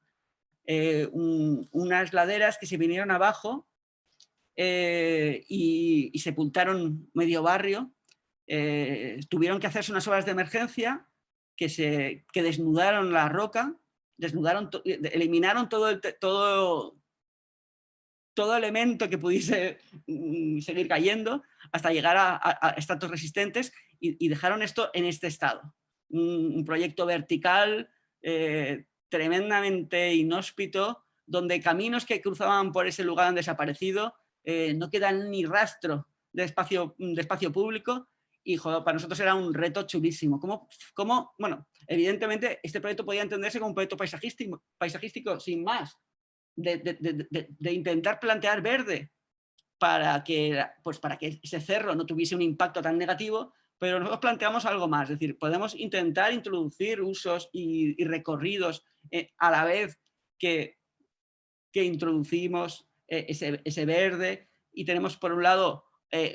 Unas laderas que se vinieron abajo y sepultaron medio barrio. Tuvieron que hacerse unas obras de emergencia que desnudaron la roca, eliminaron todo elemento que pudiese seguir cayendo hasta llegar a estratos resistentes y dejaron esto en este estado. Un proyecto vertical tremendamente inhóspito, donde caminos que cruzaban por ese lugar han desaparecido, no quedan ni rastro de espacio público. Y joder, para nosotros era un reto chulísimo. Bueno, evidentemente este proyecto podía entenderse como un proyecto paisajístico sin más, de intentar plantear verde para que ese cerro no tuviese un impacto tan negativo, pero nosotros planteamos algo más, es decir, podemos intentar introducir usos y recorridos a la vez que introducimos ese verde, y tenemos por un lado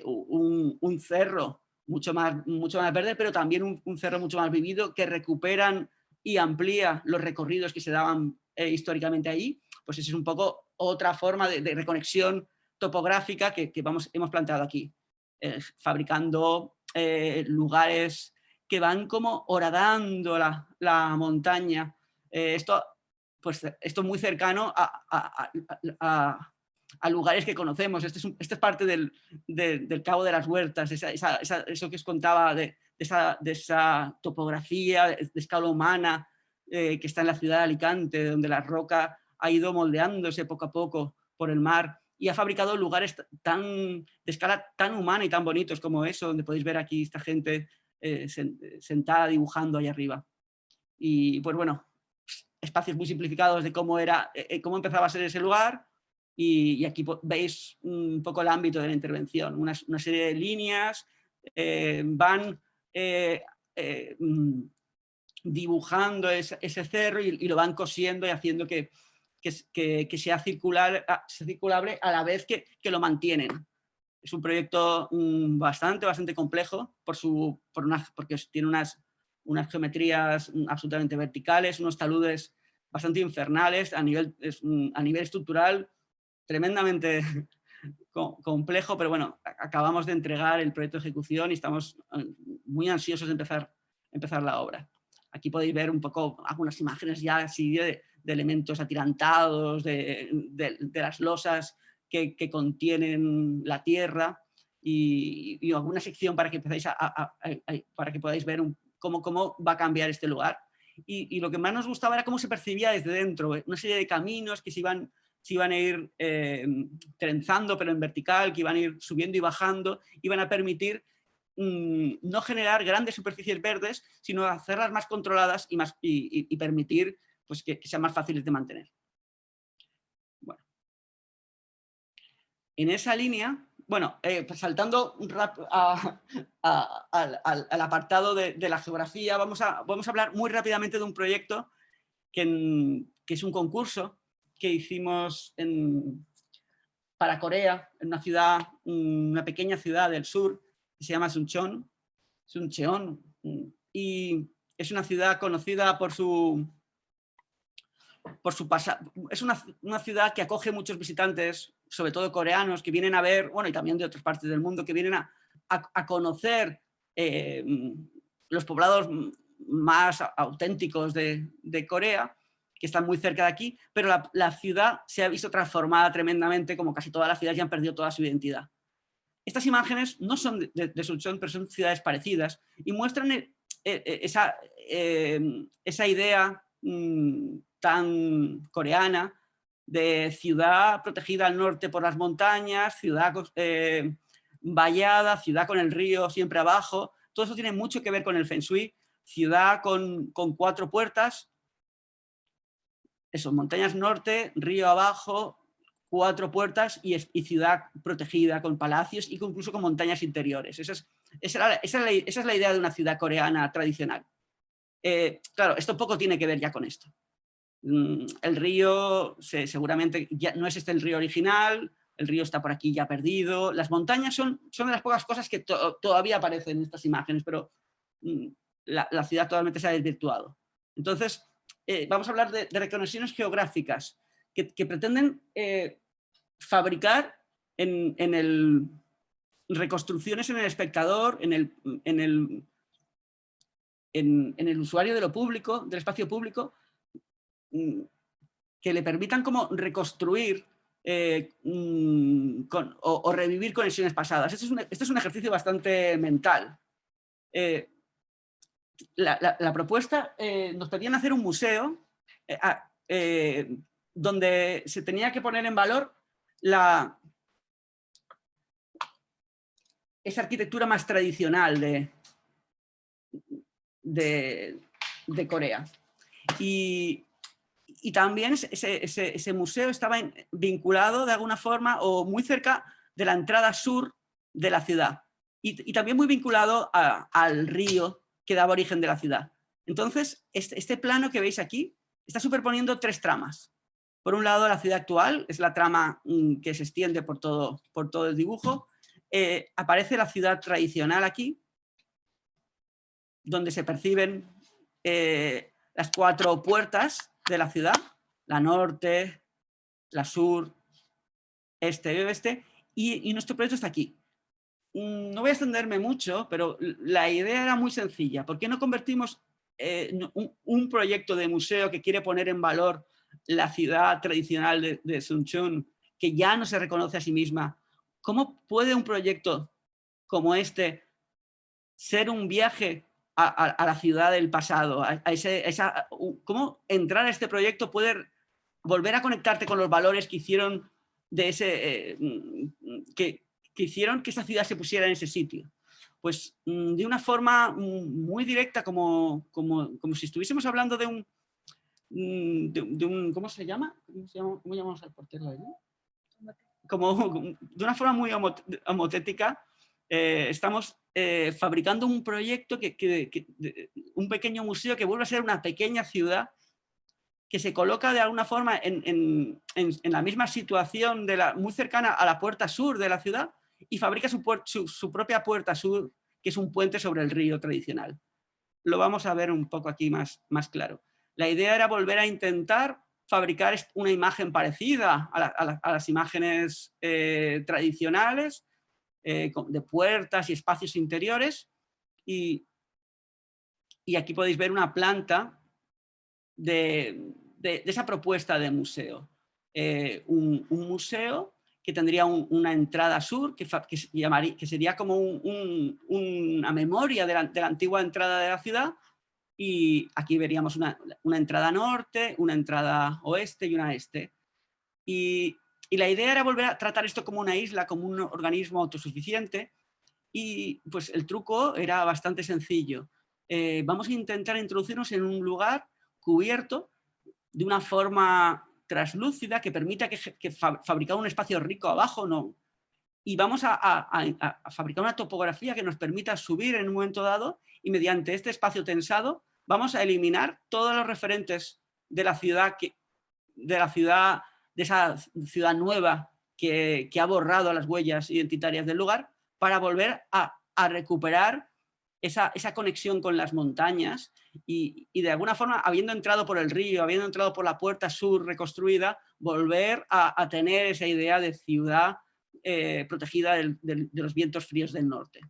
un cerro mucho más verde, pero también un cerro mucho más vivido, que recuperan y amplía los recorridos que se daban históricamente ahí. Pues esa es un poco otra forma de reconexión topográfica que hemos planteado aquí, fabricando lugares que van como horadando la montaña. Esto es muy cercano a lugares que conocemos. Este es parte del Cabo de las Huertas, eso que os contaba de esa topografía de escala humana que está en la ciudad de Alicante, donde la roca ha ido moldeándose poco a poco por el mar y ha fabricado lugares de escala tan humana y tan bonitos como eso, donde podéis ver aquí esta gente sentada dibujando ahí arriba. Y pues bueno, espacios muy simplificados de cómo empezaba a ser ese lugar, y aquí veis un poco el ámbito de la intervención, una serie de líneas van dibujando ese cerro y lo van cosiendo y haciendo que sea circulable a la vez que lo mantienen. Es un proyecto bastante complejo porque tiene unas geometrías absolutamente verticales, unos taludes bastante infernales a nivel estructural, tremendamente complejo, pero bueno, acabamos de entregar el proyecto de ejecución y estamos muy ansiosos de empezar la obra. Aquí podéis ver un poco algunas imágenes ya así de elementos atirantados, de las losas que contienen la tierra, y alguna sección para que podáis ver cómo va a cambiar este lugar. Y lo que más nos gustaba era cómo se percibía desde dentro, una serie de caminos que se iban a ir trenzando, pero en vertical, que iban a ir subiendo y bajando, iban a permitir no generar grandes superficies verdes, sino hacerlas más controladas y permitir pues, que sean más fáciles de mantener. Bueno. En esa línea, bueno, pues saltando al apartado de la geografía, vamos a hablar muy rápidamente de un proyecto que es un concurso que hicimos para Corea, en una pequeña ciudad del sur, que se llama Suncheon, y es una ciudad conocida por su pasado. Es una ciudad que acoge muchos visitantes, sobre todo coreanos, que vienen a ver, bueno, y también de otras partes del mundo, que vienen a conocer los poblados más auténticos de Corea, que están muy cerca de aquí, pero la ciudad se ha visto transformada tremendamente, como casi todas las ciudades ya han perdido toda su identidad. Estas imágenes no son de Suncheon, pero son ciudades parecidas y muestran esa idea tan coreana de ciudad protegida al norte por las montañas, ciudad vallada, ciudad con el río siempre abajo. Todo eso tiene mucho que ver con el Feng Shui. Ciudad con 4 puertas, eso, montañas norte, río abajo, 4 puertas y ciudad protegida con palacios y incluso con montañas interiores. Esa es la idea de una ciudad coreana tradicional. Claro, esto poco tiene que ver ya con esto. El río seguramente ya no es este el río original, el río está por aquí ya perdido, las montañas son de las pocas cosas que todavía aparecen en estas imágenes, pero la ciudad totalmente se ha desvirtuado. Entonces, vamos a hablar de reconexiones geográficas que pretenden fabricar reconstrucciones en el espectador, en el usuario de lo público, del espacio público, que le permitan como reconstruir o revivir conexiones pasadas. Este es un ejercicio bastante mental. La propuesta nos pedían hacer un museo donde se tenía que poner en valor esa arquitectura más tradicional de Corea. Y también ese museo estaba vinculado de alguna forma o muy cerca de la entrada sur de la ciudad y también muy vinculado al río que daba origen de la ciudad. Entonces, este plano que veis aquí está superponiendo tres tramas. Por un lado, la ciudad actual es la trama que se extiende por todo el dibujo. Aparece la ciudad tradicional aquí, donde se perciben las cuatro puertas de la ciudad, la norte, la sur, este y oeste, y nuestro proyecto está aquí. No voy a extenderme mucho, pero la idea era muy sencilla. ¿Por qué no convertimos un proyecto de museo que quiere poner en valor la ciudad tradicional de Suncheon, que ya no se reconoce a sí misma? ¿Cómo puede un proyecto como este ser un viaje a la ciudad del pasado? ¿Cómo entrar a este proyecto puede volver a conectarte con los valores que hicieron que hicieron que esa ciudad se pusiera en ese sitio? Pues de una forma muy directa, como si estuviésemos hablando de un ¿cómo se llama? ¿Cómo llamamos al portero ahí? Como de una forma muy homotética, estamos fabricando un proyecto, un pequeño museo que vuelve a ser una pequeña ciudad que se coloca de alguna forma en la misma situación muy cercana a la puerta sur de la ciudad y fabrica su propia puerta sur, que es un puente sobre el río tradicional. Lo vamos a ver un poco aquí más claro. La idea era volver a intentar fabricar una imagen parecida a las imágenes tradicionales, de puertas y espacios interiores, y aquí podéis ver una planta de esa propuesta de museo. Un museo que tendría una entrada sur, que sería como una memoria de la antigua entrada de la ciudad, y aquí veríamos una entrada norte, una entrada oeste y una este. Y la idea era volver a tratar esto como una isla, como un organismo autosuficiente, y pues el truco era bastante sencillo. Vamos a intentar introducirnos en un lugar cubierto de una forma translúcida que permita fabricar un espacio rico abajo, no. Y vamos a fabricar una topografía que nos permita subir en un momento dado, y mediante este espacio tensado vamos a eliminar todos los referentes de la ciudad, de esa ciudad nueva que ha borrado las huellas identitarias del lugar, para volver a recuperar esa conexión con las montañas y de alguna forma, habiendo entrado por el río, habiendo entrado por la puerta sur reconstruida, volver a tener esa idea de ciudad protegida de los vientos fríos del norte.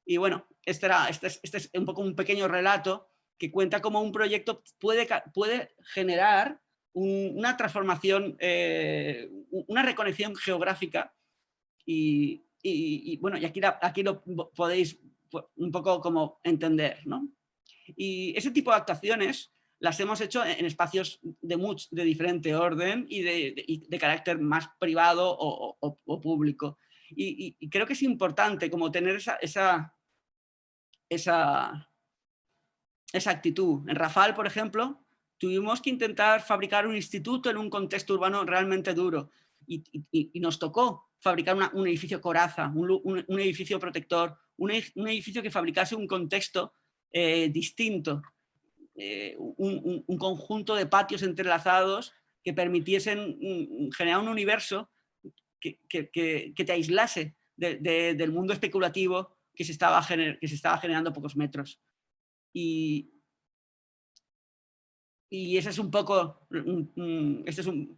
Y bueno, este es un poco un pequeño relato que cuenta cómo un proyecto puede generar una transformación, una reconexión geográfica, y bueno, y aquí lo podéis un poco como entender, ¿no? Y ese tipo de actuaciones las hemos hecho en espacios de diferente orden y de carácter más privado o público. Y creo que es importante como tener esa actitud. En Rafal, por ejemplo, tuvimos que intentar fabricar un instituto en un contexto urbano realmente duro, y nos tocó fabricar un edificio coraza, un edificio protector, un edificio que fabricase un contexto distinto. un conjunto de patios entrelazados que permitiesen generar un universo que te aislase del mundo especulativo que se estaba generando a pocos metros. Y ese es un poco,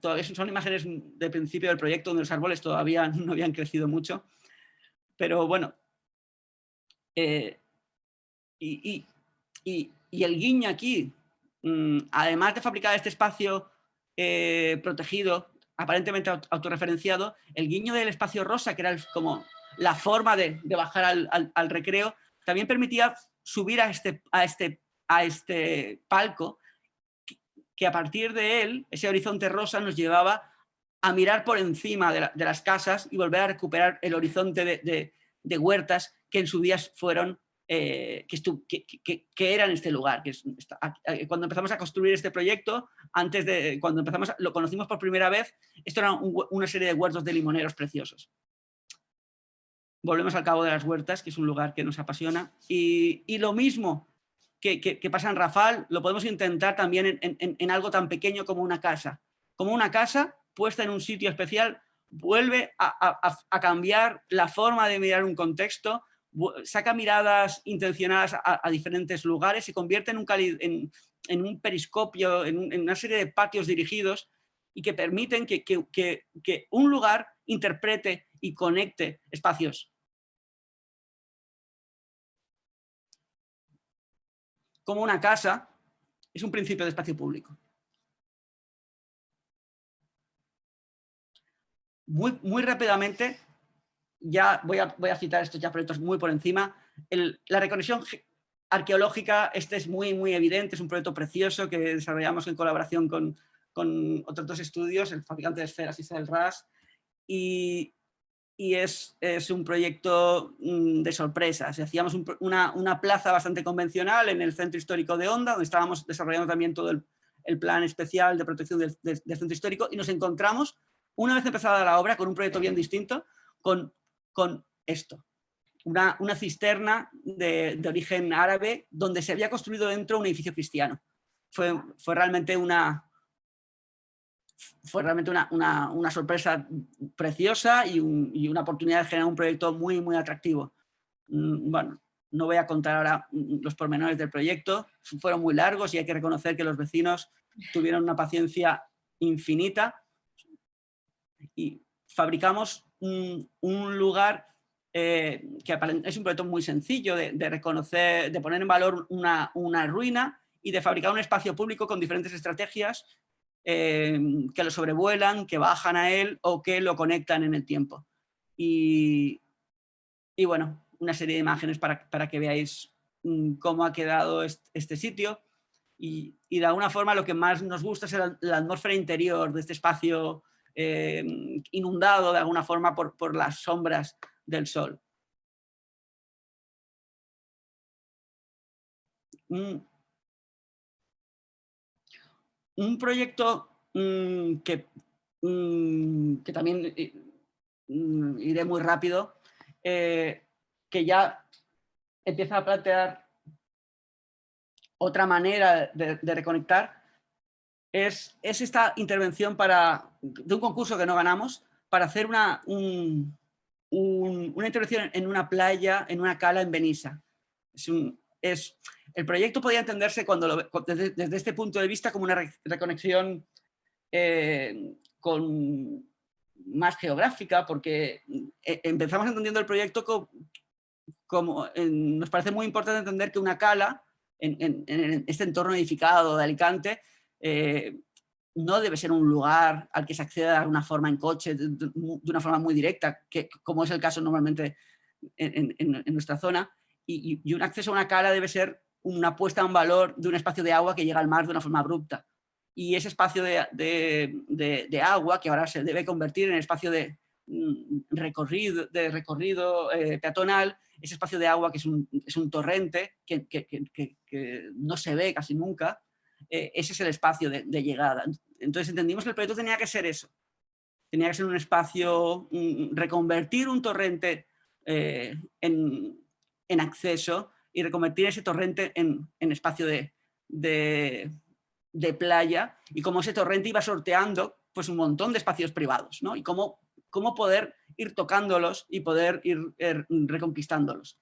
todavía son imágenes de principio del proyecto, donde los árboles todavía no habían crecido mucho, pero bueno, y el guiño aquí, además de fabricar este espacio protegido, aparentemente autorreferenciado, el guiño del espacio rosa, que era como la forma de bajar al recreo, también permitía subir a este palco, que a partir de él, ese horizonte rosa nos llevaba a mirar por encima de las casas y volver a recuperar el horizonte de huertas que en su día fueron, que eran este lugar. Cuando empezamos a construir este proyecto, cuando lo conocimos por primera vez, esto era una serie de huertos de limoneros preciosos. Volvemos al Cabo de las Huertas, que es un lugar que nos apasiona, y lo mismo que pasa en Rafal, lo podemos intentar también en algo tan pequeño como una casa. Como una casa puesta en un sitio especial vuelve a cambiar la forma de mirar un contexto, saca miradas intencionadas a diferentes lugares, se convierte en un periscopio, en una serie de patios dirigidos y que permiten que un lugar interprete y conecte espacios. Como una casa es un principio de espacio público. Muy rápidamente, ya voy a citar estos ya proyectos muy por encima. La reconexión arqueológica, este es muy evidente, es un proyecto precioso que desarrollamos en colaboración con otros dos estudios, el fabricante de esferas y CELRAS, y es un proyecto de sorpresas. Hacíamos una plaza bastante convencional en el centro histórico de Onda, donde estábamos desarrollando también todo el plan especial de protección del centro histórico, y nos encontramos, una vez empezada la obra, con un proyecto bien distinto, con esto. Una cisterna de origen árabe donde se había construido dentro un edificio cristiano. Fue realmente una sorpresa preciosa y una oportunidad de generar un proyecto muy atractivo. Bueno, no voy a contar ahora los pormenores del proyecto, fueron muy largos y hay que reconocer que los vecinos tuvieron una paciencia infinita y fabricamos un lugar que es un proyecto muy sencillo de reconocer, de poner en valor una ruina y de fabricar un espacio público con diferentes estrategias que lo sobrevuelan, que bajan a él o que lo conectan en el tiempo. Y bueno, una serie de imágenes para que veáis cómo ha quedado este sitio. Y de alguna forma lo que más nos gusta es la atmósfera interior de este espacio inundado de alguna forma por las sombras del sol. Un proyecto que también iré muy rápido, que ya empieza a plantear otra manera de reconectar, es esta intervención de un concurso que no ganamos, para hacer una intervención en una playa, en una cala en Benissa. El proyecto podía entenderse desde este punto de vista como una reconexión más geográfica, porque empezamos entendiendo el proyecto como nos parece muy importante entender que una cala en este entorno edificado de Alicante no debe ser un lugar al que se acceda de alguna forma en coche, de una forma muy directa, como es el caso normalmente en nuestra zona, y un acceso a una cala debe ser una puesta en valor de un espacio de agua que llega al mar de una forma abrupta. Y ese espacio de agua, que ahora se debe convertir en espacio de recorrido peatonal, ese espacio de agua que es un torrente que no se ve casi nunca, ese es el espacio de llegada. Entonces entendimos que el proyecto tenía que ser eso. Tenía que ser un espacio, reconvertir un torrente en acceso y reconvertir ese torrente en espacio de de playa y cómo ese torrente iba sorteando pues un montón de espacios privados, ¿no? Y cómo poder ir tocándolos y poder ir reconquistándolos.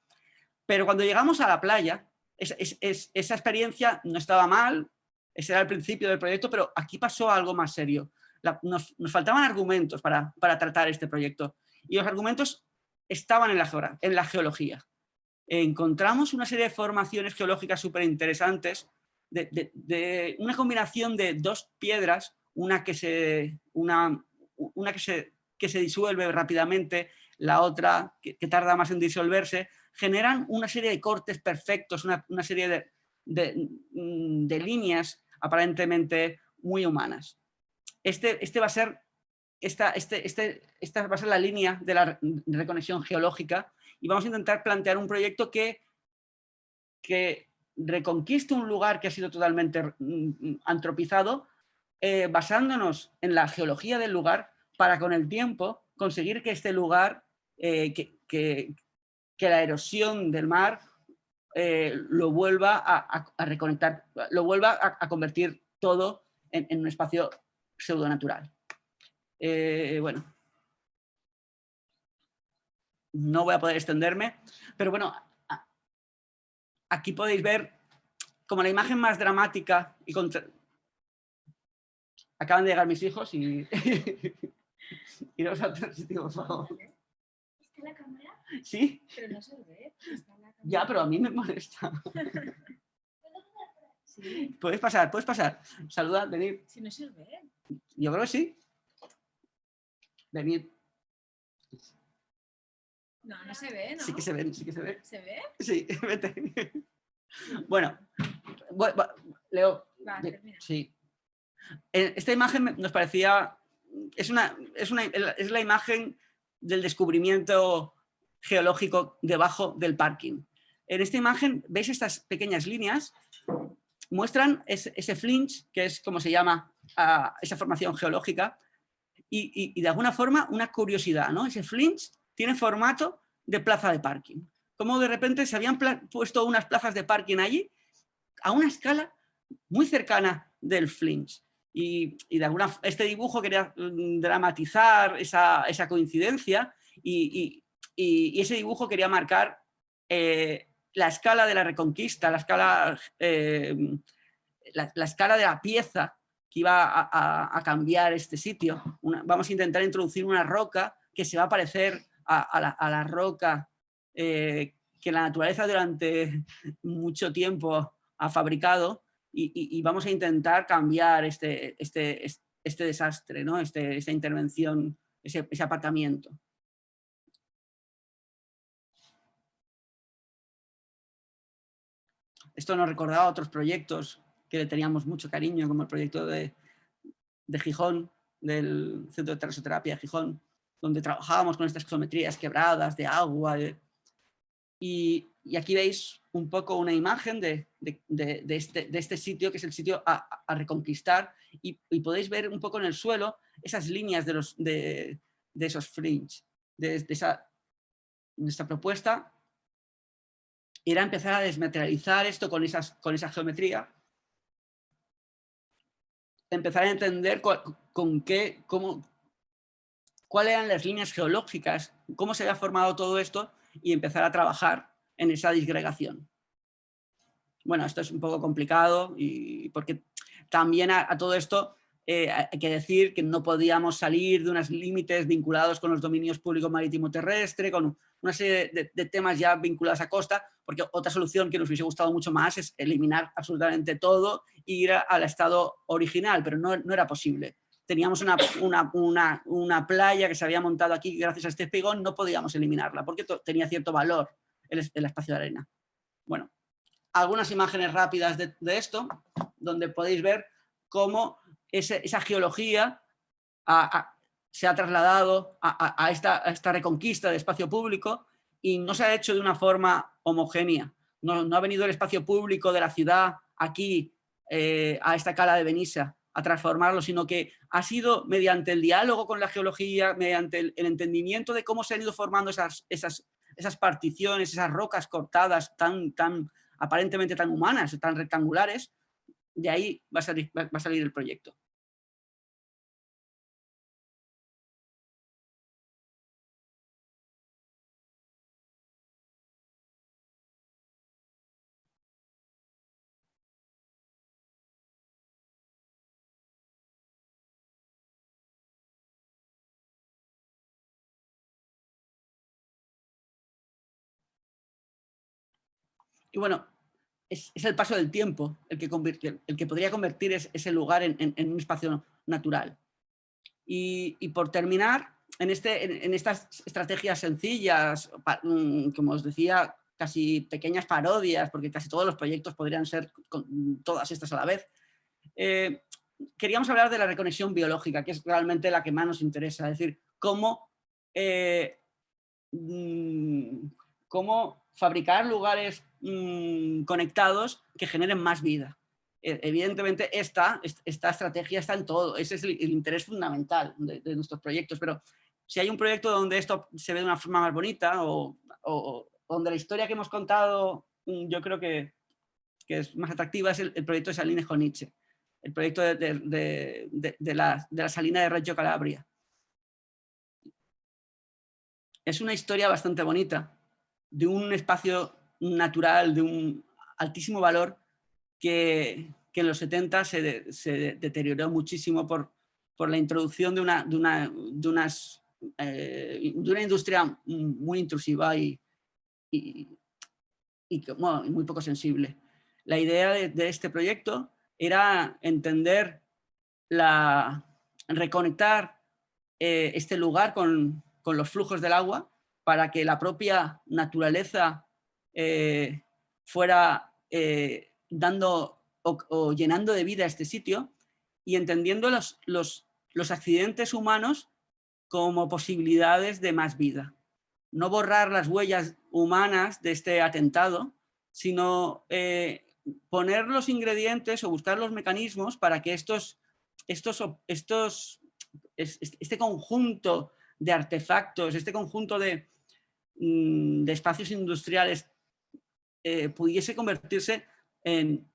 Pero cuando llegamos a la playa, esa experiencia no estaba mal, ese era el principio del proyecto, pero aquí pasó algo más serio. Nos faltaban argumentos para tratar este proyecto y los argumentos estaban en la geología. Encontramos una serie de formaciones geológicas súper interesantes, de una combinación de dos piedras, una que se disuelve rápidamente, la otra que tarda más en disolverse, generan una serie de cortes perfectos, una serie de líneas aparentemente muy humanas. Esta va a ser la línea de la reconexión geológica y vamos a intentar plantear un proyecto que reconquiste un lugar que ha sido totalmente antropizado, basándonos en la geología del lugar para con el tiempo conseguir que este lugar, que la erosión del mar lo vuelva a reconectar, lo vuelva a convertir todo en un espacio pseudonatural. Bueno, no voy a poder extenderme, pero bueno, aquí podéis ver como la imagen más dramática y acaban de llegar mis hijos y iros a otro sitio, por favor. ¿Está la cámara? ¿Sí? Pero no se ve. Ya, pero a mí me molesta. Sí. Puedes pasar. Saluda, venid. Si no se ve. Yo creo que sí. Venid. No, no se ve, ¿no? Sí que se ve, sí que se ve. ¿Se ve? Sí, vete. Bueno, Leo. Va, termina. Sí. Esta imagen nos parecía... Es la imagen del descubrimiento geológico debajo del parking. En esta imagen, ¿veis estas pequeñas líneas? Muestran ese flinch, que es como se llama esa formación geológica, y de alguna forma una curiosidad, ¿no? Ese flinch tiene formato de plaza de parking. Como de repente se habían puesto unas plazas de parking allí a una escala muy cercana del flinch. Y este dibujo quería dramatizar esa coincidencia y ese dibujo quería marcar la escala de la reconquista, la escala de la pieza que iba a cambiar este sitio. Vamos a intentar introducir una roca que se va a parecer a la roca que la naturaleza durante mucho tiempo ha fabricado y vamos a intentar cambiar este desastre, ¿no? Esta intervención, ese apartamiento. Esto nos recordaba a otros proyectos que le teníamos mucho cariño, como el proyecto de Gijón, del Centro de Terrasoterapia de Gijón, donde trabajábamos con estas geometrías quebradas de agua. Y aquí veis un poco una imagen de este sitio, que es el sitio a reconquistar, y podéis ver un poco en el suelo esas líneas de esos fringe. Nuestra propuesta era empezar a desmaterializar esto con esa geometría, empezar a entender cuáles eran las líneas geológicas, cómo se había formado todo esto y empezar a trabajar en esa disgregación. Bueno, esto es un poco complicado porque también a todo esto hay que decir que no podíamos salir de unos límites vinculados con los dominios público marítimo terrestre, con una serie de temas ya vinculados a costa, porque otra solución que nos hubiese gustado mucho más es eliminar absolutamente todo e ir al estado original, pero no era posible. Teníamos una playa que se había montado aquí gracias a este espigón, no podíamos eliminarla porque tenía cierto valor el espacio de arena. Bueno, algunas imágenes rápidas de esto, donde podéis ver cómo esa geología se ha trasladado a esta reconquista de espacio público y no se ha hecho de una forma homogénea. No ha venido el espacio público de la ciudad aquí a esta cala de Benissa a transformarlo, sino que ha sido mediante el diálogo con la geología, mediante el entendimiento de cómo se han ido formando esas particiones, esas rocas cortadas tan aparentemente tan humanas, tan rectangulares, de ahí va a salir el proyecto. Y bueno, es el paso del tiempo el que podría convertir ese lugar en un espacio natural. Y por terminar, en estas estrategias sencillas, como os decía, casi pequeñas parodias, porque casi todos los proyectos podrían ser con todas estas a la vez, queríamos hablar de la reconexión biológica, que es realmente la que más nos interesa, es decir, cómo fabricar lugares conectados que generen más vida. Evidentemente esta estrategia está en todo, ese es el interés fundamental de nuestros proyectos, pero si hay un proyecto donde esto se ve de una forma más bonita o donde la historia que hemos contado yo creo que es más atractiva, es el proyecto de Salines con Nietzsche, el proyecto de la salina de Reggio Calabria. Es una historia bastante bonita, de un espacio natural, de un altísimo valor que en los 70 se deterioró muchísimo por la introducción de una industria muy intrusiva y muy poco sensible. La idea de este proyecto era entender, reconectar este lugar con los flujos del agua para que la propia naturaleza fuera dando o llenando de vida este sitio y entendiendo los accidentes humanos como posibilidades de más vida. No borrar las huellas humanas de este atentado, sino poner los ingredientes o buscar los mecanismos para que este conjunto de artefactos, este conjunto de espacios industriales pudiese convertirse en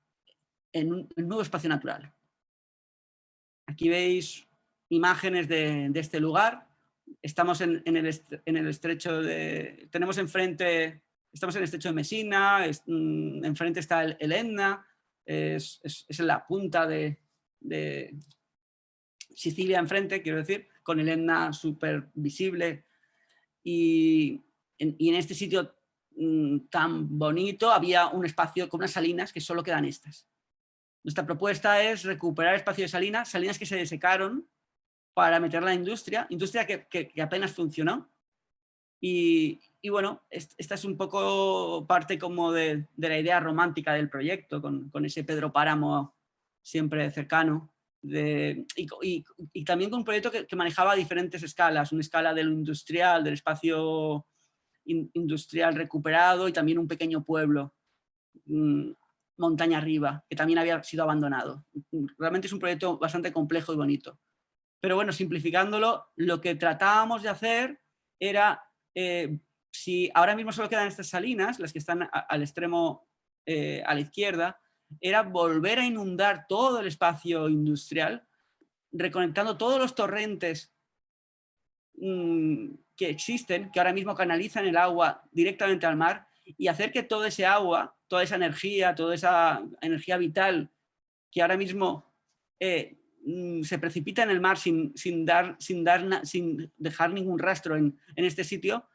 un nuevo espacio natural. Aquí veis imágenes de este lugar. Estamos en el estrecho de... Tenemos enfrente... Estamos en el estrecho de Messina, enfrente está el Etna, es en la punta de Sicilia enfrente, quiero decir, con el Etna súper visible. Y en este sitio tan bonito había un espacio con unas salinas que solo quedan estas. Nuestra propuesta es recuperar espacio de salinas que se desecaron para meter la industria que apenas funcionó. Y bueno, esta es un poco parte como de la idea romántica del proyecto, con ese Pedro Páramo siempre cercano. Y también con un proyecto que manejaba diferentes escalas, una escala de lo industrial, del espacio industrial recuperado y también un pequeño pueblo, montaña arriba, que también había sido abandonado. Realmente es un proyecto bastante complejo y bonito. Pero bueno, simplificándolo, lo que tratábamos de hacer era, si ahora mismo solo quedan estas salinas, las que están al extremo a la izquierda, era volver a inundar todo el espacio industrial, reconectando todos los torrentes que existen, que ahora mismo canalizan el agua directamente al mar, y hacer que todo ese agua, toda esa energía vital que ahora mismo se precipita en el mar sin dejar ningún rastro en este sitio,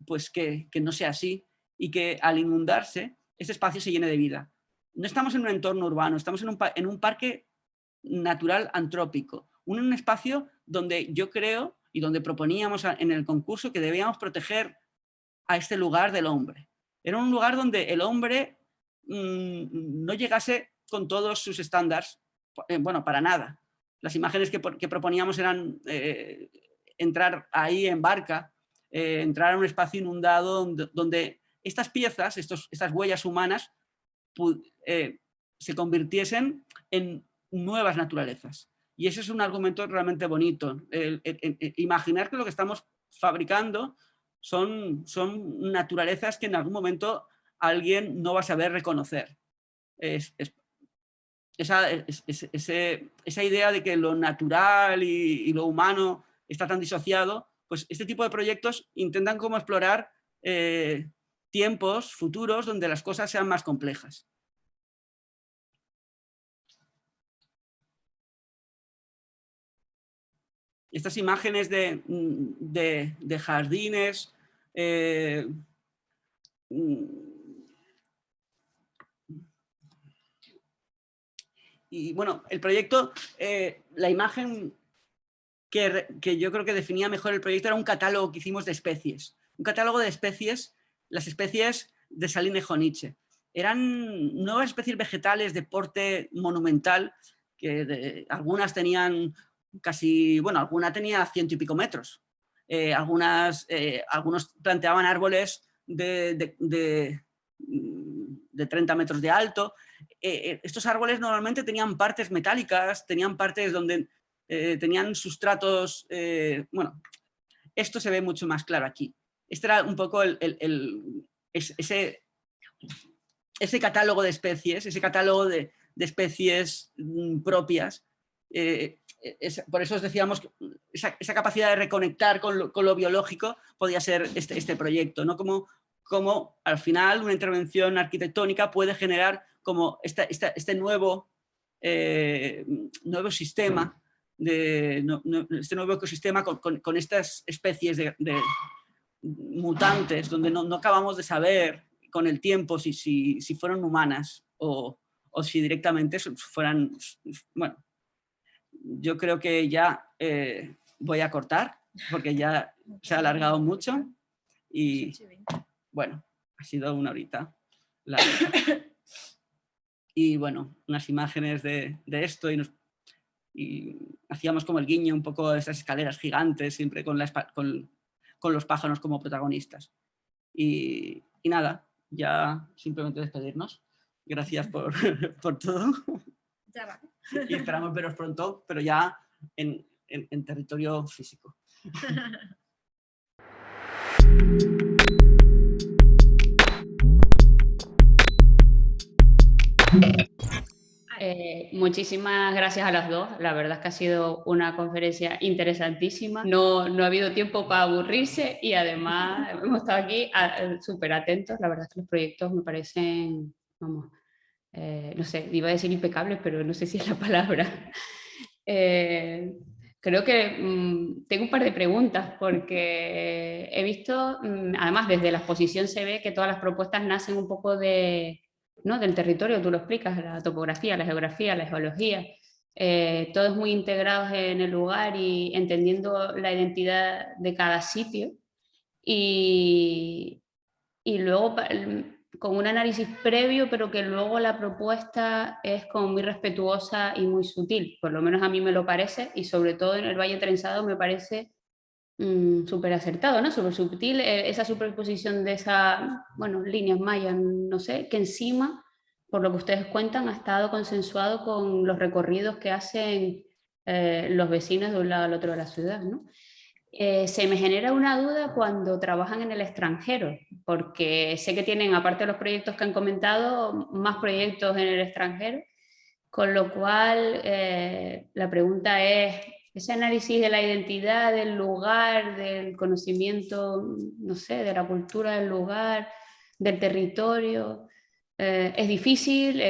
pues que no sea así y que al inundarse ese espacio se llene de vida. No estamos en un entorno urbano, estamos en un parque natural antrópico, un espacio donde yo creo y donde proponíamos en el concurso que debíamos proteger a este lugar del hombre. Era un lugar donde el hombre no llegase con todos sus estándares, bueno, para nada. Las imágenes que proponíamos eran entrar ahí en barca, entrar a un espacio inundado donde estas piezas, estas huellas humanas se convirtiesen en nuevas naturalezas. Y ese es un argumento realmente bonito. Imaginar que lo que estamos fabricando son naturalezas que en algún momento alguien no va a saber reconocer. esa idea de que lo natural y lo humano está tan disociado, pues este tipo de proyectos intentan como explorar tiempos futuros donde las cosas sean más complejas. Estas imágenes de jardines, y bueno, el proyecto, la imagen que yo creo que definía mejor el proyecto era un catálogo que hicimos de especies. Un catálogo de especies, las especies de Saline-Joniche. Eran nuevas especies vegetales de porte monumental, que algunas tenían casi, bueno, alguna tenía 100 y pico metros. Algunos planteaban árboles de 30 metros de alto. Estos árboles normalmente tenían partes metálicas, tenían partes donde tenían sustratos, bueno, esto se ve mucho más claro aquí. Este era un poco ese catálogo de especies, ese catálogo de especies propias. Por eso os decíamos que esa capacidad de reconectar con lo biológico podía ser este proyecto, ¿no? Como al final una intervención arquitectónica puede generar como este nuevo sistema, este nuevo ecosistema con estas especies de mutantes, donde no acabamos de saber con el tiempo si fueron humanas o si directamente fueran... Bueno, yo creo que ya voy a cortar, porque ya se ha alargado mucho y bueno, ha sido una horita larga. Y bueno, unas imágenes de esto y hacíamos como el guiño un poco de esas escaleras gigantes, siempre con los pájaros como protagonistas. Y nada, ya simplemente despedirnos. Gracias por todo. Y esperamos veros pronto, pero ya en territorio físico. Muchísimas gracias a las dos. La verdad es que ha sido una conferencia interesantísima. No ha habido tiempo para aburrirse y además hemos estado aquí súper atentos. La verdad es que los proyectos me parecen, vamos, no sé, iba a decir impecables, pero no sé si es la palabra. Creo que tengo un par de preguntas porque he visto, además desde la exposición se ve que todas las propuestas nacen un poco ¿no? del territorio, tú lo explicas, la topografía, la geografía, la geología, todos muy integrados en el lugar y entendiendo la identidad de cada sitio. Y luego con un análisis previo, pero que luego la propuesta es como muy respetuosa y muy sutil, por lo menos a mí me lo parece, y sobre todo en el Valle Trenzado me parece súper acertado, ¿no? Súper sutil, esa superposición de esas, bueno, líneas mayas, no sé, que encima, por lo que ustedes cuentan, ha estado consensuado con los recorridos que hacen los vecinos de un lado al otro de la ciudad, ¿no? Se me genera una duda cuando trabajan en el extranjero, porque sé que tienen, aparte de los proyectos que han comentado, más proyectos en el extranjero, con lo cual la pregunta es, ese análisis de la identidad del lugar, del conocimiento, no sé, de la cultura del lugar, del territorio, es difícil,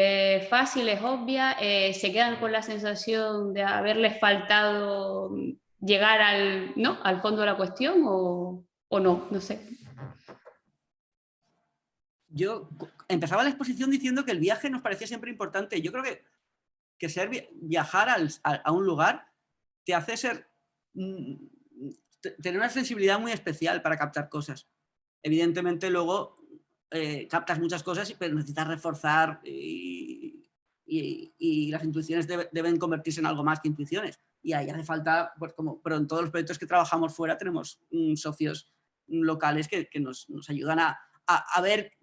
fácil, es obvia, se quedan con la sensación de haberles faltado llegar al fondo de la cuestión o no sé. Yo empezaba la exposición diciendo que el viaje nos parecía siempre importante. Yo creo que viajar a un lugar te hace tener una sensibilidad muy especial para captar cosas. Evidentemente luego captas muchas cosas, pero necesitas reforzar y las intuiciones deben convertirse en algo más que intuiciones. Y ahí hace falta, pues pero en todos los proyectos que trabajamos fuera tenemos socios locales que nos ayudan a ver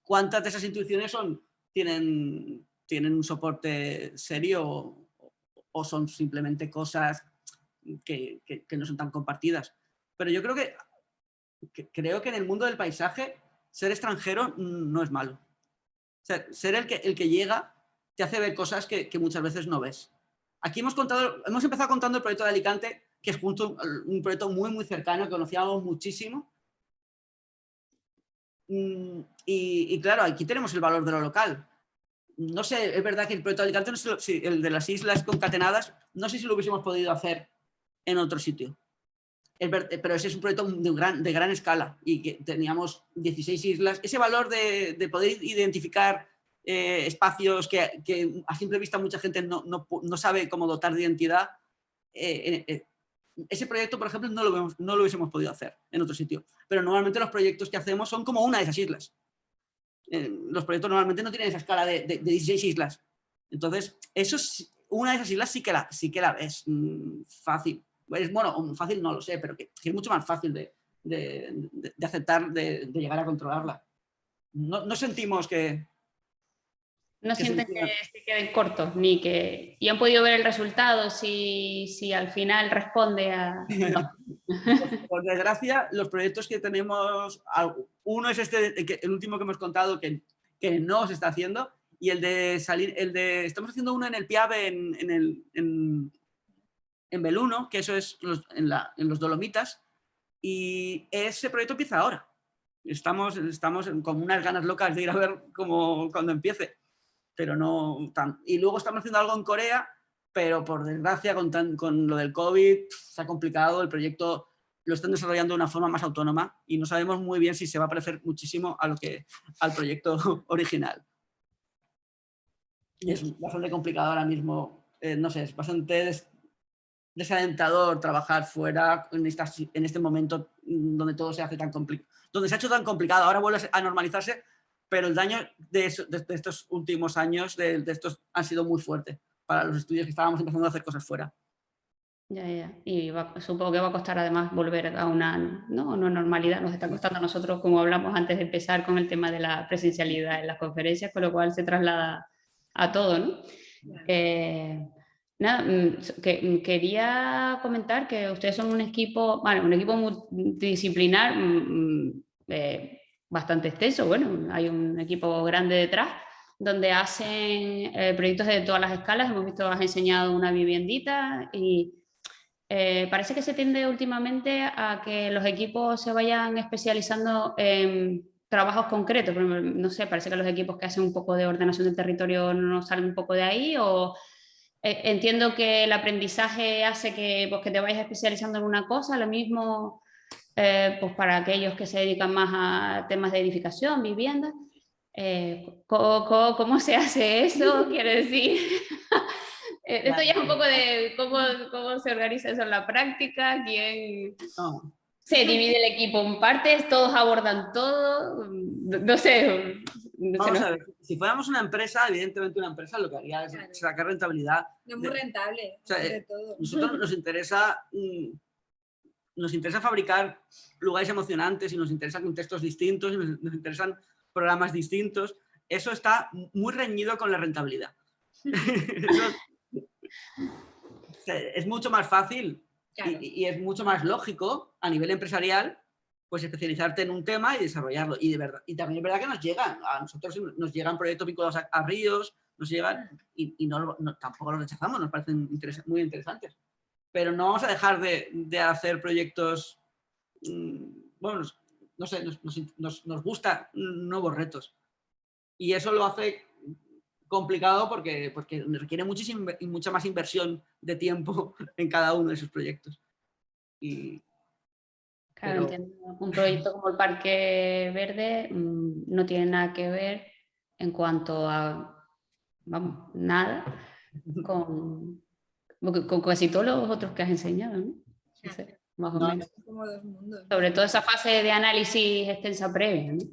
cuántas de esas intuiciones tienen un soporte serio o son simplemente cosas que no son tan compartidas. Pero yo creo que en el mundo del paisaje ser extranjero no es malo. sea, ser el que llega te hace ver cosas que muchas veces no ves. Aquí hemos empezado contando el proyecto de Alicante, que es un proyecto muy, muy cercano, que conocíamos muchísimo. Y claro, aquí tenemos el valor de lo local. No sé, es verdad que el proyecto de Alicante, no sé, si el de las islas concatenadas, no sé si lo hubiésemos podido hacer en otro sitio. Pero ese es un proyecto de gran escala y que teníamos 16 islas. Ese valor de poder identificar espacios que a simple vista mucha gente no sabe cómo dotar de identidad, ese proyecto, por ejemplo, no lo hubiésemos podido hacer en otro sitio. Pero normalmente los proyectos que hacemos son como una de esas islas. Los proyectos normalmente no tienen esa escala de 16 islas. Entonces, una de esas islas sí que la ves fácil. Bueno, fácil no lo sé, pero que es mucho más fácil de aceptar, de llegar a controlarla. No sentimos que... No sienten que se queden cortos, ni que... Y han podido ver el resultado, si al final responde a... No. Por desgracia, los proyectos que tenemos, uno es el último que hemos contado que no se está haciendo, y estamos haciendo uno en el Piave, en Belluno, que eso es en los Dolomitas, y ese proyecto empieza ahora. Estamos con unas ganas locas de ir a ver cuando empiece, pero no tan. Y luego estamos haciendo algo en Corea, pero por desgracia con lo del COVID se ha complicado. El proyecto lo están desarrollando de una forma más autónoma y no sabemos muy bien si se va a parecer muchísimo al proyecto original. Y es bastante complicado ahora mismo, no sé, es bastante desalentador trabajar fuera en este momento donde todo se hace tan complicado, donde se ha hecho tan complicado. Ahora vuelve a normalizarse, pero el daño de estos últimos años, de estos, ha sido muy fuerte para los estudios que estábamos empezando a hacer cosas fuera. Ya. Y supongo que va a costar además volver a una normalidad. Nos está costando a nosotros, como hablamos antes de empezar, con el tema de la presencialidad en las conferencias, con lo cual se traslada a todo, ¿no? Quería comentar que ustedes son un equipo multidisciplinar bastante extenso. Bueno, hay un equipo grande detrás donde hacen proyectos de todas las escalas. Hemos visto que has enseñado una viviendita y parece que se tiende últimamente a que los equipos se vayan especializando en trabajos concretos. No sé, parece que los equipos que hacen un poco de ordenación del territorio no salen un poco de ahí, o entiendo que el aprendizaje hace que te vayas especializando en una cosa. Lo mismo pues para aquellos que se dedican más a temas de edificación, vivienda. ¿Cómo se hace eso? Quiero decir... Esto ya es un poco de cómo se organiza eso en la práctica, quién se divide el equipo en partes, todos abordan todo, no sé. Vamos a ver, si fuéramos una empresa, evidentemente una empresa lo que haría es sacar rentabilidad. No es muy rentable, o sea, de todo. Nosotros nos interesa fabricar lugares emocionantes y nos interesan contextos distintos y nos interesan programas distintos. Eso está muy reñido con la rentabilidad. Es mucho más fácil, claro, y es mucho más lógico a nivel empresarial, pues especializarte en un tema y desarrollarlo. Y también es verdad que a nosotros nos llegan proyectos vinculados a ríos, nos llegan y tampoco los rechazamos, nos parecen muy interesantes. Pero no vamos a dejar de hacer proyectos, bueno, no sé, nos gustan nuevos retos. Y eso lo hace complicado porque requiere mucha más inversión de tiempo en cada uno de esos proyectos. Claro, entiendo. Un proyecto como el Parque Verde no tiene nada que ver en cuanto a, vamos, nada con casi todos los otros que has enseñado, ¿no? Sí, más o menos. Como dos mundos. Sobre todo esa fase de análisis extensa previa, ¿no?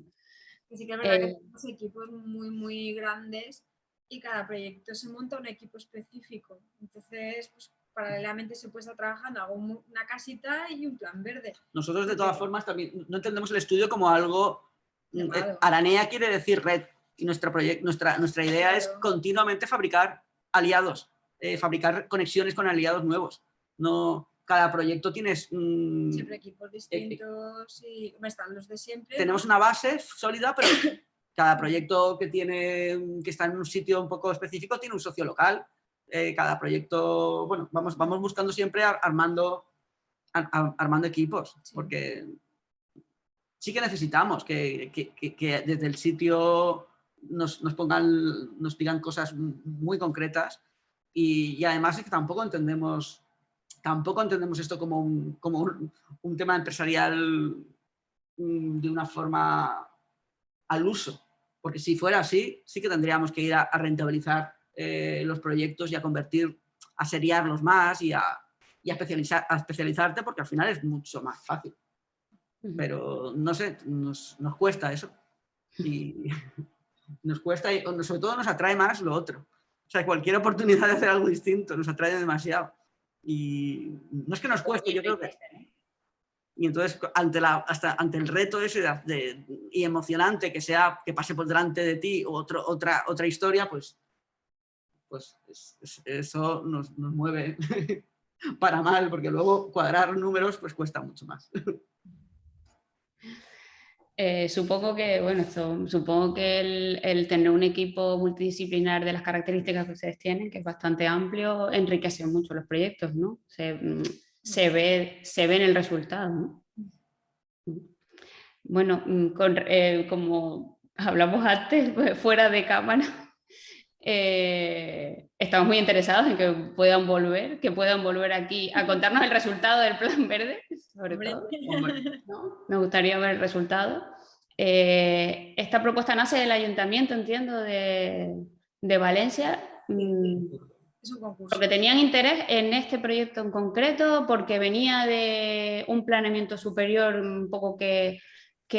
Sí que es verdad que tenemos equipos muy, muy grandes y cada proyecto se monta un equipo específico. Entonces, pues, paralelamente se puede estar trabajando, hago una casita y un plan verde. Nosotros, de todas formas, también no entendemos el estudio como algo... Aranea quiere decir red, y nuestra idea, claro, es continuamente fabricar aliados, fabricar conexiones con aliados nuevos. No, cada proyecto tienes... siempre equipos distintos y están los de siempre. Tenemos una base sólida, cada proyecto que está en un sitio un poco específico tiene un socio local. Cada proyecto, bueno, vamos buscando siempre armando equipos, sí. Porque sí que necesitamos que desde el sitio nos digan cosas muy concretas y además es que tampoco entendemos esto como un tema empresarial de una forma al uso, porque si fuera así, sí que tendríamos que ir a rentabilizar los proyectos y a seriarlos más y a especializarte, porque al final es mucho más fácil. Pero no sé, nos cuesta eso. Y nos cuesta, y sobre todo nos atrae más lo otro. O sea, cualquier oportunidad de hacer algo distinto nos atrae demasiado. Y no es que nos cueste, yo creo que... Y entonces, ante el reto ese y emocionante que pase por delante de ti otra historia, pues eso nos mueve para mal, porque luego cuadrar números pues cuesta mucho más. Supongo que el tener un equipo multidisciplinar de las características que ustedes tienen, que es bastante amplio, enriquece mucho los proyectos, ¿no? Se ve en el resultado, ¿no? Bueno, como hablamos antes, pues, fuera de cámara, estamos muy interesados en que puedan volver aquí a contarnos el resultado del Plan Verde, sobre todo. ¿No? Nos gustaría ver el resultado. Esta propuesta nace del Ayuntamiento, entiendo, de Valencia. Es un concurso. Porque tenían interés en este proyecto en concreto, porque venía de un planeamiento superior un poco que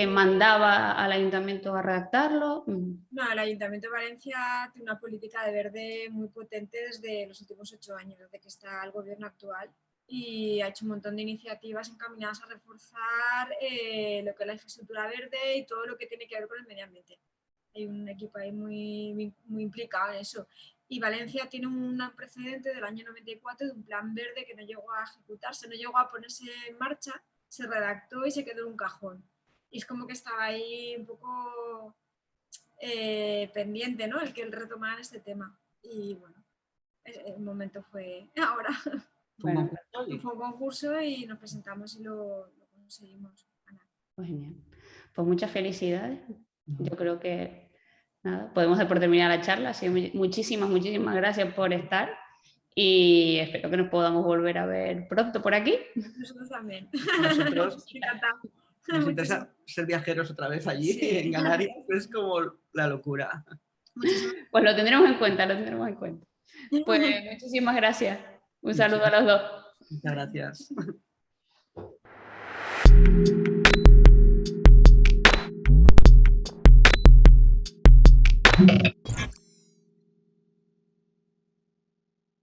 mandaba al Ayuntamiento a redactarlo. No, el Ayuntamiento de Valencia tiene una política de verde muy potente desde los últimos 8 años, desde que está el gobierno actual, y ha hecho un montón de iniciativas encaminadas a reforzar lo que es la infraestructura verde y todo lo que tiene que ver con el medio ambiente. Hay un equipo ahí muy implicado en eso. Y Valencia tiene un precedente del año 94 de un plan verde que no llegó a ejecutarse, no llegó a ponerse en marcha, se redactó y se quedó en un cajón. Y es como que estaba ahí un poco pendiente, ¿no? El que él retomara este tema. Y bueno, el momento fue ahora. Bueno, fue un concurso y nos presentamos y lo conseguimos ganar. Pues genial. Pues muchas felicidades. Yo creo que nada, podemos dar por terminar la charla. Así que muchísimas gracias por estar y espero que nos podamos volver a ver pronto por aquí. Nosotros también. Nosotros nos interesa ser viajeros otra vez allí, sí. En Canarias, es como la locura. Pues lo tendremos en cuenta, Pues muchísimas gracias. Un saludo a los dos. Muchas gracias.